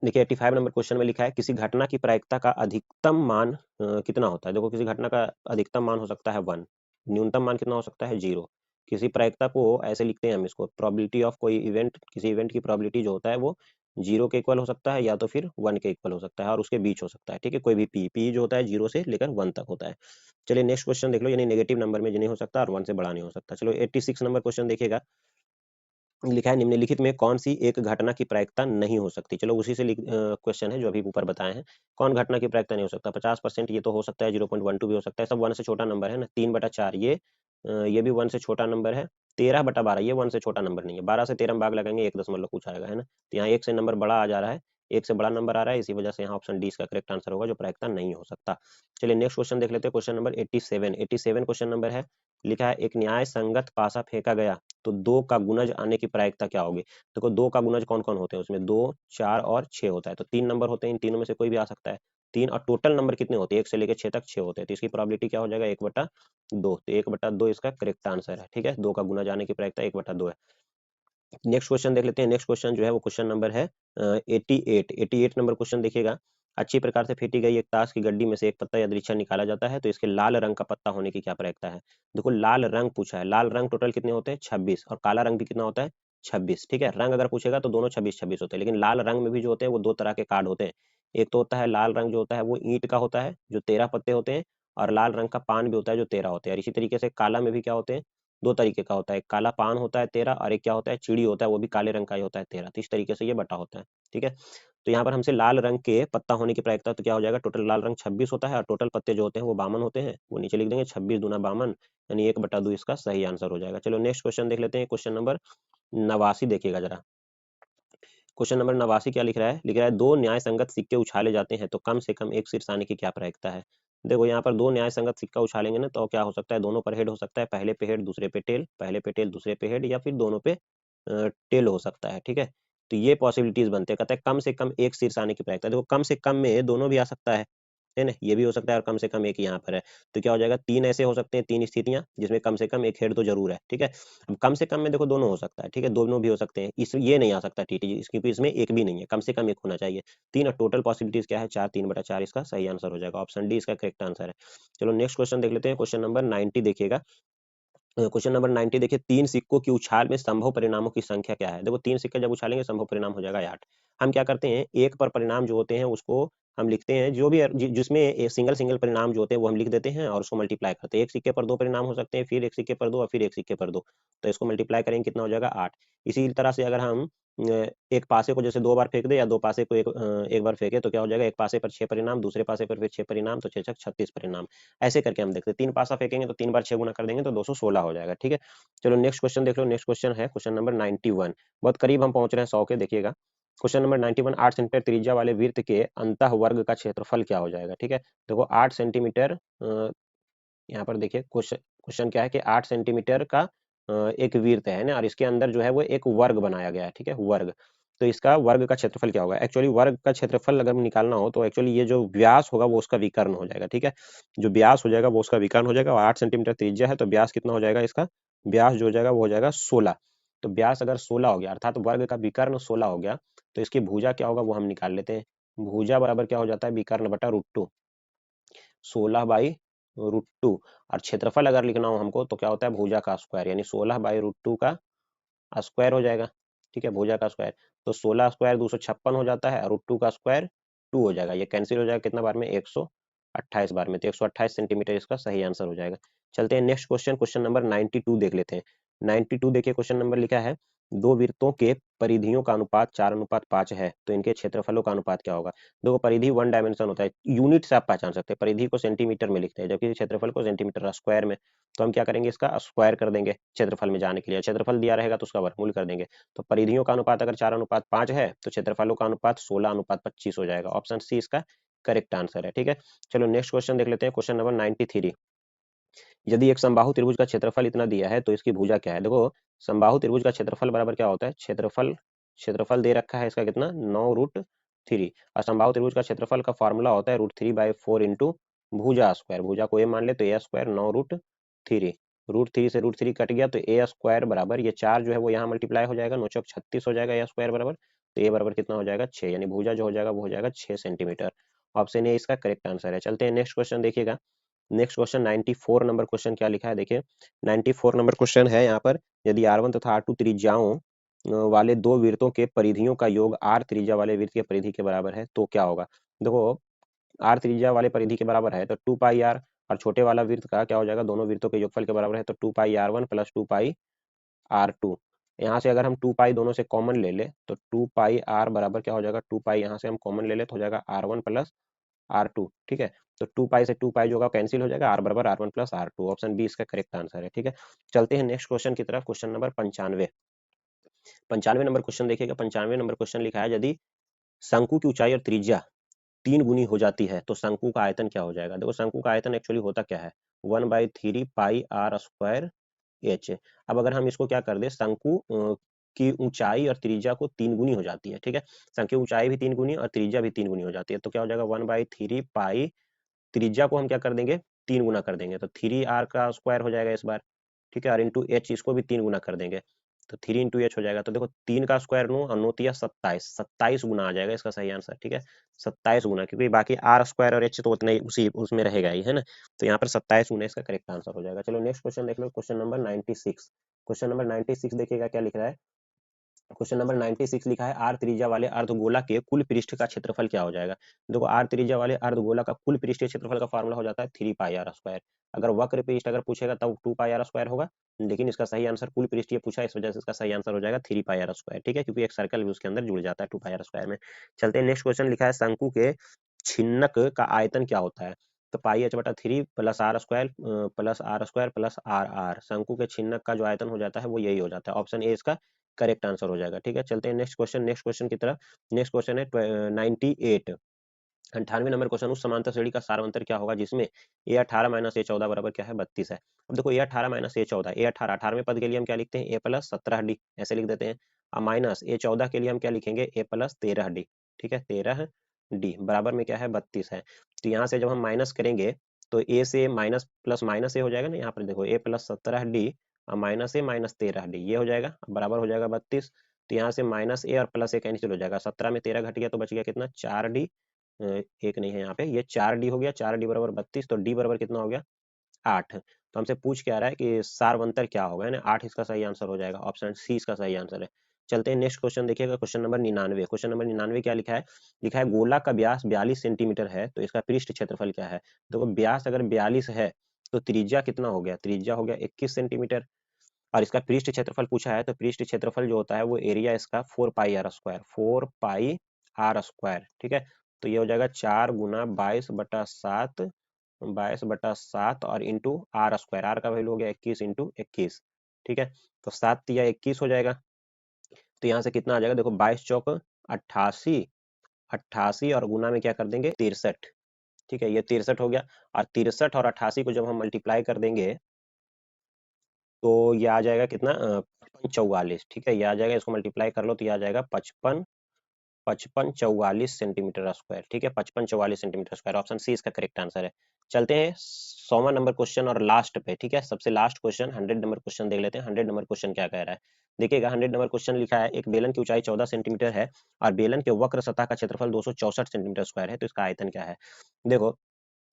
देखिए 85 नंबर क्वेश्चन में लिखा है किसी घटना की प्रायिकता का अधिकतम मान कितना होता है। देखो किसी घटना का अधिकतम मान हो सकता है 1, न्यूनतम मान कितना हो सकता है 0। किसी प्रायिकता को ऐसे लिखते हैं हम इसको, प्रोबेबिलिटी ऑफ कोई इवेंट, किसी इवेंट की प्रोबेबिलिटी जो होता है वो 0 के इक्वल हो सकता है या तो फिर 1 के इक्वल हो सकता है और उसके बीच हो सकता है, ठीक है, कोई भी पी जो होता है 0 से लेकर 1 तक होता है। चलिए नेक्स्ट क्वेश्चन देख लो, यानी नेगेटिव नंबर में नहीं हो सकता और 1 से बड़ा नहीं हो सकता। चलो 86 नंबर क्वेश्चन देखिएगा, लिखा है निम्नलिखित में कौन सी एक घटना की प्रायिकता नहीं हो सकती। चलो उसी से क्वेश्चन है जो अभी ऊपर बताए हैं, कौन घटना की प्रायिकता नहीं हो सकता, 50% ये तो हो सकता है, 0.12 भी हो सकता है, सब 1 से छोटा नंबर है ना, 3/4 ये भी 1 से छोटा नंबर है, 13/12 ये 1 से छोटा नंबर नहीं है, 12 से 13 में भाग लगाएंगे 1 दशमलव कुछ आएगा, है ना, तो यहाँ 1 से नंबर बड़ा आ जा रहा है, 1 से बड़ा नंबर आ रहा है, इसी वजह से यहाँ ऑप्शन डी इसका करेक्ट आंसर होगा, जो प्रायिकता नहीं हो सकता। चलिए नेक्स्ट क्वेश्चन देख लेते हैं, क्वेश्चन नंबर 87 क्वेश्चन नंबर है, लिखा है एक न्याय संगत पासा फेंका गया तो 2 का गुणज आने की प्रायिकता क्या होगी। देखो 2 का गुणज कौन कौन होते हैं उसमें, 2 4 और 6 होता है, तो 3 नंबर होते हैं, इन तीनों में से कोई भी आ सकता है, 3, और टोटल नंबर कितने होते हैं 1 से लेकर 6 तक 6 होते हैं, तो इसकी प्रोबेबिलिटी क्या हो जाएगा 1/2, तो 1/2 इसका करेक्ट आंसर है, ठीक है, 2 का गुणज आने की प्रायिकता 1/2 है। नेक्स्ट क्वेश्चन देख लेते हैं, नेक्स्ट क्वेश्चन जो है वो क्वेश्चन नंबर है 88 नंबर क्वेश्चन देखिएगा, अच्छी प्रकार से फेंटी गई एक ताश की गड्डी में से एक पत्ता यादृच्छा निकाला जाता है तो इसके लाल रंग का पत्ता होने की क्या प्रायिकता है। देखो लाल रंग पूछा है, लाल रंग टोटल कितने होते हैं 26, और काला रंग भी कितना होता है 26। ठीक है, रंग अगर पूछेगा तो दोनों 26-26 होते हैं, लेकिन लाल रंग में भी जो होते हैं वो दो तरह के कार्ड होते हैं। एक तो होता है लाल रंग, जो होता है वो ईंट का होता है, जो 13 पत्ते होते हैं, और लाल रंग का पान भी होता है जो 13 होते हैं। और इसी तरीके से काला में भी क्या होते हैं, दो तरीके का होता है, एक काला पान होता है 13, और एक क्या होता है, चिड़ी होता है, वो भी काले रंग का ही होता है 13। तो इस तरीके से ये बटा होता है। ठीक है, तो यहाँ पर हमसे लाल रंग के पत्ता होने की प्रायिकता, तो क्या हो जाएगा, टोटल लाल रंग 26 होता है, और टोटल पत्ते जो होते हैं वो 52 होते हैं, वो नीचे लिख देंगे, 26 दूना 52, यानी 1/2 इसका सही आंसर हो जाएगा। चलो नेक्स्ट क्वेश्चन देख लेते हैं, क्वेश्चन नंबर 89 देखिएगा जरा। क्वेश्चन नंबर 89 क्या लिख रहा है, लिख रहा है दो न्याय संगत सिक्के उछाले जाते हैं तो कम से कम एक शीर्ष आने की क्या प्रायिकता है। देखो यहाँ पर दो न्याय संगत सिक्का उछालेंगे ना, तो क्या हो सकता है, दोनों पर हेड हो सकता है, पहले पे हेड दूसरे पे टेल, पहले पे टेल दूसरे पे हेड, या फिर दोनों पे टेल हो सकता है। ठीक है, तो ये पॉसिबिलिटीज बनते हैं। कहता है कम से कम एक शीर्ष आने की प्रायिकता। देखो कम से कम में दोनों भी आ सकता है ना, ये भी हो सकता है, और कम से कम एक यहाँ पर है। तो क्या हो जाएगा, तीन ऐसे हो सकते हैं, तीन स्थितियां जिसमें कम से कम एक हेड तो जरूर है। ठीक है, अब कम से कम में देखो दोनों हो सकता है। ठीक है, दोनों भी हो सकते हैं, इस ये नहीं आ सकता टीटी जी, क्योंकि इसमें एक भी नहीं है, कम से कम एक होना चाहिए। तीन, और टोटल पॉसिबिलिटीज क्या है, 4, 3/4 इसका सही आंसर हो जाएगा। ऑप्शन डी इसका करेक्ट आंसर है। चलो नेक्स्ट क्वेश्चन देख लेते हैं, क्वेश्चन नंबर 90 देखिएगा। क्वेश्चन नंबर 90 देखिए, तीन सिक्कों की उछाल में संभव परिणामों की संख्या क्या है। देखो तीन सिक्के जब उछालेंगे संभव परिणाम हो जाएगा 8। हम क्या करते हैं, एक पर परिणाम जो होते हैं उसको हम लिखते हैं, जो भी जिसमें सिंगल सिंगल परिणाम जो होते हैं वो हम लिख देते हैं, और उसको मल्टीप्लाई करते हैं। एक सिक्के पर दो परिणाम हो सकते हैं, फिर एक सिक्के पर दो, और फिर एक सिक्के पर दो, तो इसको मल्टीप्लाई करेंगे, कितना हो जाएगा 8। इसी तरह से अगर हम एक पासे को जैसे दो बार फेंक दे, या दो पासे को एक बार फेंके, तो क्या हो जाएगा, एक पासे पर 6 परिणाम, दूसरे पासे पर फिर 6 परिणाम, तो 6 36 परिणाम। ऐसे करके हम देखते हैं, तीन पासा फेंकेंगे तो 3 बार 6 गुना कर देंगे तो 216 हो जाएगा। ठीक है, चलो नेक्स्ट क्वेश्चन देख लो। नेक्स्ट क्वेश्चन है क्वेश्चन नंबर 91। बहुत करीब हम पहुंच रहे हैं 100 के, देखिएगा। क्वेश्चन नंबर 91, 8 सेंटीमीटर त्रिज्या वाले वृत्त के अंतः वर्ग का क्षेत्रफल क्या हो जाएगा। ठीक है, देखो 8 सेंटीमीटर, यहाँ पर देखिए क्वेश्चन क्वेश्चन क्या है कि 8 सेंटीमीटर का एक वृत्त है ना, और इसके अंदर जो है वो एक वर्ग बनाया गया है। ठीक है, वर्ग, तो इसका वर्ग का क्षेत्रफल क्या होगा। एक्चुअली वर्ग का क्षेत्रफल अगर निकालना हो तो एक्चुअली ये जो व्यास होगा वो उसका विकर्ण हो जाएगा। ठीक है, जो व्यास हो जाएगा वो उसका विकर्ण हो जाएगा, और 8 सेंटीमीटर त्रिज्या है तो व्यास कितना हो जाएगा, इसका व्यास जो हो जाएगा वो हो जाएगा 16। तो व्यास अगर 16 हो गया, अर्थात वर्ग का विकर्ण 16 हो गया, तो इसकी भुजा क्या होगा वो हम निकाल लेते हैं। भुजा बराबर क्या हो जाता है, विकर्ण बटा √2, 16/√2। और क्षेत्रफल अगर लिखना हो हमको तो क्या होता है, भुजा का स्क्वायर, यानी 16/√2 का स्क्वायर हो जाएगा। ठीक है, भुजा का स्क्वायर, तो 16 स्क्वायर 256 हो जाता है, और √2 का स्क्वायर 2 हो जाएगा। ये कैंसिल हो जाएगा कितना बार में, 128 बार में, तो 128 सेंटीमीटर इसका सही आंसर हो जाएगा। चलते हैं नेक्स्ट क्वेश्चन, क्वेश्चन नंबर 92 देख लेते हैं। 92 देखिए, क्वेश्चन नंबर लिखा है, दो वृत्तों के परिधियों का अनुपात 4:5 है तो इनके क्षेत्रफलों का अनुपात क्या होगा। देखो परिधि वन डायमेंशन होता है, यूनिट से आप पहचान सकते हैं, परिधि को सेंटीमीटर में लिखते हैं जबकि क्षेत्रफल को सेंटीमीटर स्क्वायर में। तो हम क्या करेंगे, इसका स्क्वायर कर देंगे क्षेत्रफल में जाने के लिए, क्षेत्रफल दिया रहेगा तो उसका वर्गमूल कर देंगे। तो परिधियों का अनुपात अगर 4:5 है तो क्षेत्रफलों का अनुपात 16:25 हो जाएगा। ऑप्शन सी इसका करेक्ट आंसर है। ठीक है, चलो नेक्स्ट क्वेश्चन देख लेते हैं, क्वेश्चन नंबर 93। यदि एक समबाहु त्रिभुज का क्षेत्रफल इतना दिया है तो इसकी भुजा क्या है। देखो समबाहु त्रिभुज का क्षेत्रफल बराबर क्या होता है, क्षेत्रफल क्षेत्रफल दे रखा है इसका कितना, 9√3, और समबाहु त्रिभुज का क्षेत्रफल का फॉर्मूला होता है √3/4 इंटू भुजा स्क्वायर। भुजा को ए मान ले तो ए स्क्वायर 9√3, √3 से √3 कट गया तो ए स्क्वायर बराबर, ये 4 जो है वो यहाँ मल्टीप्लाई हो जाएगा, 9×4 36 हो जाएगा, ए स्क्वायर बराबर, तो ए बराबर कितना हो जाएगा 6, यानी भुजा जो हो जाएगा वो हो जाएगा 6 सेंटीमीटर। ऑप्शन ए इसका करेक्ट आंसर है। चलते हैं नेक्स्ट क्वेश्चन देखिएगा। नेक्स्ट क्वेश्चन 94 नंबर क्वेश्चन क्या लिखा है, देखिए 94 नंबर क्वेश्चन है यहाँ पर, यदि R1 तथा R2 त्रिज्याओं वाले दो वृत्तों के परिधियों का योग R त्रिज्या वाले वृत्त के परिधि के बराबर है तो क्या होगा। देखो R त्रिज्या वाले परिधि के बराबर है तो 2πr, और छोटे वाला वृत्त का क्या हो जाएगा, दोनों वृत्तों के योगफल के बराबर है तो 2πr1 प्लस 2πr2। यहाँ से अगर हम 2π दोनों से कॉमन ले ले तो 2πr बराबर क्या हो जाएगा, 2π यहाँ से हम कॉमन ले ले तो हो जाएगा R1 प्लस R2। ठीक है, तो 2π से 2π जो होगा कैंसिल हो जाएगा, R बराबर R1 plus R2। Option B इसका करेक्ट आंसर है। ठीक है, चलते हैं नेक्स्ट क्वेश्चन की तरफ, क्वेश्चन नंबर 95। 95 नंबर क्वेश्चन देखिएगा। 95 नंबर क्वेश्चन लिखा है, यदि शंकु की ऊंचाई और त्रिज्या 3 गुनी हो जाती है तो शंकु का आयतन क्या हो जाएगा। देखो शंकु का आयतन एक्चुअली होता क्या है, 1/3πr²h। अब अगर हम इसको क्या कर दे, शंकु की ऊंचाई और त्रिज्या को 3 गुनी हो जाती है। ठीक है, शंकु की ऊंचाई भी 3 गुनी और त्रिज्या भी 3 गुनी हो जाती है, तो क्या हो जाएगा 1/3π, त्रिज्या को हम क्या कर देंगे 3 गुना कर देंगे तो 3r का स्क्वायर हो जाएगा इस बार। ठीक है, और इंटू एच इसको भी 3 गुना कर देंगे तो 3 इंटू एच हो जाएगा। तो देखो 3 का स्क्वायर 9 और 9 27, 27 गुना आ जाएगा इसका सही आंसर। ठीक है, 27 गुना, क्योंकि बाकी आर स्क्वायर और एच तो उतना ही उसी उसमें रहेगा ही, है ना, तो यहाँ पर 27 गुना इसका करेक्ट आंसर हो जाएगा। चलो नेक्स्ट क्वेश्चन देख लो, क्वेश्चन नंबर 96। क्वेश्चन नंबर 96 देखिएगा क्या लिख रहा है, क्वेश्चन नंबर 96 लिखा है आर त्रिज्या वाले अर्धगोला के कुल पृष्ठ का क्षेत्रफल क्या हो जाएगा। देखो आर त्रिज्या वाले अर्धगोला का कुल पृष्ठीय क्षेत्रफल का फॉर्मूला हो जाता है 3πr²। अगर वक्र पृष्ठ अगर पूछेगा तब 2πr² होगा, लेकिन इसका सही आंसर कुल पृष्ठीय पूछा, इस वजह से इसका सही आंसर हो जाएगा 3πr²। ठीक है, क्योंकि एक सर्कल भी उसके अंदर जुड़ जाता है 2πr² में। चलते हैं नेक्स्ट क्वेश्चन। लिखा है शंकु के छिन्नक का आयतन क्या होता है। तो πh/3 + r² + r² + r। शंकु के छिन्नक का जो आयतन हो जाता है वो यही हो जाता है। ऑप्शन ए इसका करेक्ट आंसर हो जाएगा। ठीक है, चलते हैं नेक्स्ट क्वेश्चन। नेक्स्ट क्वेश्चन की तरफ। नेक्स्ट क्वेश्चन है 98, 98 नंबर क्वेश्चन। उस समांतर श्रेणी का सारवंतर क्या होगा जिसमें a18 - a14 बराबर क्या है 32 है। अब देखो a18 - a14, a18 18वें पद के लिए हम क्या लिखते हैं a + 17d, ऐसे लिख देते हैं। और माइनस a14 के लिए हम क्या लिखेंगे a + 13d। ठीक है, 13d बराबर में क्या है 32 है। तो यहाँ से जब हम माइनस करेंगे तो a से माइनस प्लस माइनस ए हो जाएगा ना, यहाँ पर देखो a + 17d और माइनस ए - 13d ये हो जाएगा, बराबर हो जाएगा 32। तो यहाँ से माइनस ए और प्लस ए कैंसिल हो जाएगा, 17 में 13 घट गया तो बच गया कितना 4d। एक नहीं है यहाँ पे, ये 4d हो गया, 4d बराबर 32। तो d बराबर कितना हो गया 8। तो हमसे पूछ क्या रहा है कि सारवंतर क्या होगा, यानी 8 इसका सही आंसर हो जाएगा। ऑप्शन सी इसका सही आंसर है। चलते हैं नेक्स्ट क्वेश्चन देखिएगा, क्वेश्चन नंबर 99। क्वेश्चन नंबर 99 क्या लिखा है। लिखा है गोला का व्यास 42 सेंटीमीटर है तो इसका पृष्ठ क्षेत्रफल क्या है। देखो व्यास अगर 42 है तो त्रिज्या कितना हो गया, त्रिज्या हो गया 21 सेंटीमीटर। और इसका पृष्ठ क्षेत्रफल पूछा है तो पृष्ठ क्षेत्रफल जो होता है वो एरिया इसका 4πr², 4πr²। ठीक है, तो ये हो जाएगा 4 × 22/7, 22/7 और इंटू r², r का वैल्यू हो गया 21 × 21। ठीक है, तो 7 या 21 हो जाएगा। तो यहाँ से कितना आ जाएगा, देखो 22 चौक 88, 88 और गुना में क्या कर देंगे 63। ठीक है, ये 63 हो गया। और 63 और 88 को जब हम मल्टीप्लाई कर देंगे तो ये आ जाएगा कितना 55 44। ठीक है, ये आ जाएगा, इसको मल्टीप्लाई कर लो तो ये आ जाएगा 55 55 44 सेंटीमीटर स्क्वायर। ठीक है, 55 44 सेंटीमीटर स्क्वायर। ऑप्शन सी इसका करेक्ट आंसर है। चलते हैं 100वां नंबर क्वेश्चन और लास्ट पे। ठीक है, सबसे लास्ट क्वेश्चन 100 नंबर क्वेश्चन देख लेते हैं। 100 नंबर क्वेश्चन क्या कह रहा है, देखिएगा 100 नंबर क्वेश्चन लिखा है एक बेलन की ऊंचाई 14 सेंटीमीटर है और बेलन के वक्र सतह का क्षेत्रफल 264 सेंटीमीटर स्क्वायर है, तो इसका आयतन क्या है। देखो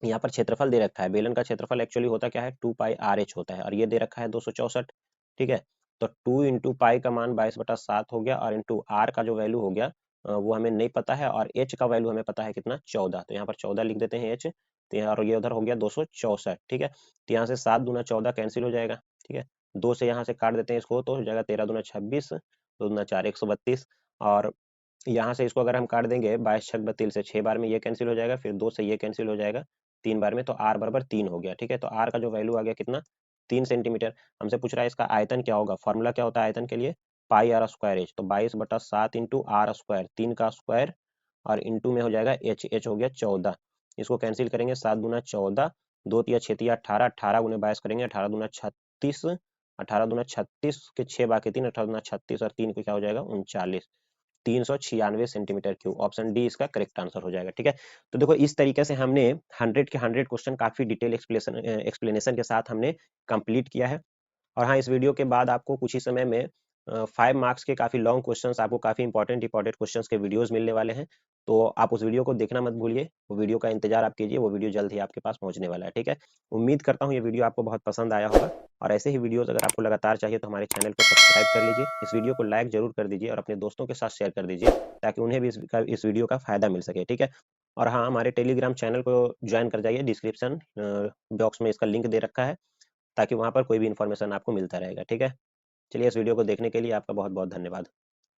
यहाँ पर क्षेत्रफल दे रखा है, बेलन का क्षेत्रफल एक्चुअली होता क्या है 2πrh होता है और ये दे रखा है 264। ठीक है, तो 2 × पाई का मान 22/7 हो गया और इंटू आर का जो वैल्यू हो गया वो हमें नहीं पता है और एच का वैल्यू हमें पता है कितना 14। तो यहाँ पर 14 लिख देते हैं एच। तो यहाँ और ये उधर हो गया 264। ठीक है, तो यहाँ से 7 × 14 कैंसिल हो जाएगा। ठीक है, 2 से यहाँ से काट देते हैं इसको तो हो जाएगा 13 × 26, 2 × 4 132। और यहाँ से इसको अगर हम काट देंगे 22 छक 32 से 6 बार में ये कैंसिल हो जाएगा, फिर 2 से ये कैंसिल हो जाएगा 3 बार में, तो r बराबर 3 हो गया। ठीक है, तो r का जो वैल्यू आ गया कितना 3 सेंटीमीटर। हमसे पूछ रहा है इसका आयतन क्या होगा, फॉर्मूला क्या होता है आयतन के लिए πr²h। तो 22/7 इंटू r², 3 का स्क्वायर और इंटू में हो जाएगा h, h हो गया 14। इसको कैंसिल करेंगे 7 × 14, 2 × 6 = 18, 18 × 22 करेंगे 18 × 36, 18 × 36 के 6 बाकी 3, 18 × 36 और 3 को क्या हो जाएगा 39, 396 सेंटीमीटर क्यूब। ऑप्शन डी इसका करेक्ट आंसर हो जाएगा। ठीक है, तो देखो इस तरीके से हमने 100 के 100 क्वेश्चन काफी डिटेल एक्सप्लेनेशन के साथ हमने कंप्लीट किया है। और हाँ, इस वीडियो के बाद आपको कुछ ही समय में 5 मार्क्स के काफी लॉन्ग क्वेश्चंस, आपको काफी इंपॉर्टेंट इंपॉर्टेंट क्वेश्चंस के वीडियोस मिलने वाले हैं। तो आप उस वीडियो को देखना मत भूलिए, वो वीडियो का इंतजार आप कीजिए, वो वीडियो जल्द ही आपके पास पहुंचने वाला है। ठीक है, उम्मीद करता हूँ ये वीडियो आपको बहुत पसंद आया होगा और ऐसे ही वीडियोस अगर आपको लगातार चाहिए तो हमारे चैनल को सब्सक्राइब कर लीजिए, इस वीडियो को लाइक जरूर कर दीजिए और अपने दोस्तों के साथ शेयर कर दीजिए ताकि उन्हें भी इस वीडियो का फायदा मिल सके। ठीक है, और हाँ, हमारे टेलीग्राम चैनल को ज्वाइन कर जाइए, डिस्क्रिप्शन बॉक्स में इसका लिंक दे रखा है ताकि वहां पर कोई भी इन्फॉर्मेशन आपको मिलता रहेगा। ठीक है, चलिए इस वीडियो को देखने के लिए आपका बहुत बहुत धन्यवाद।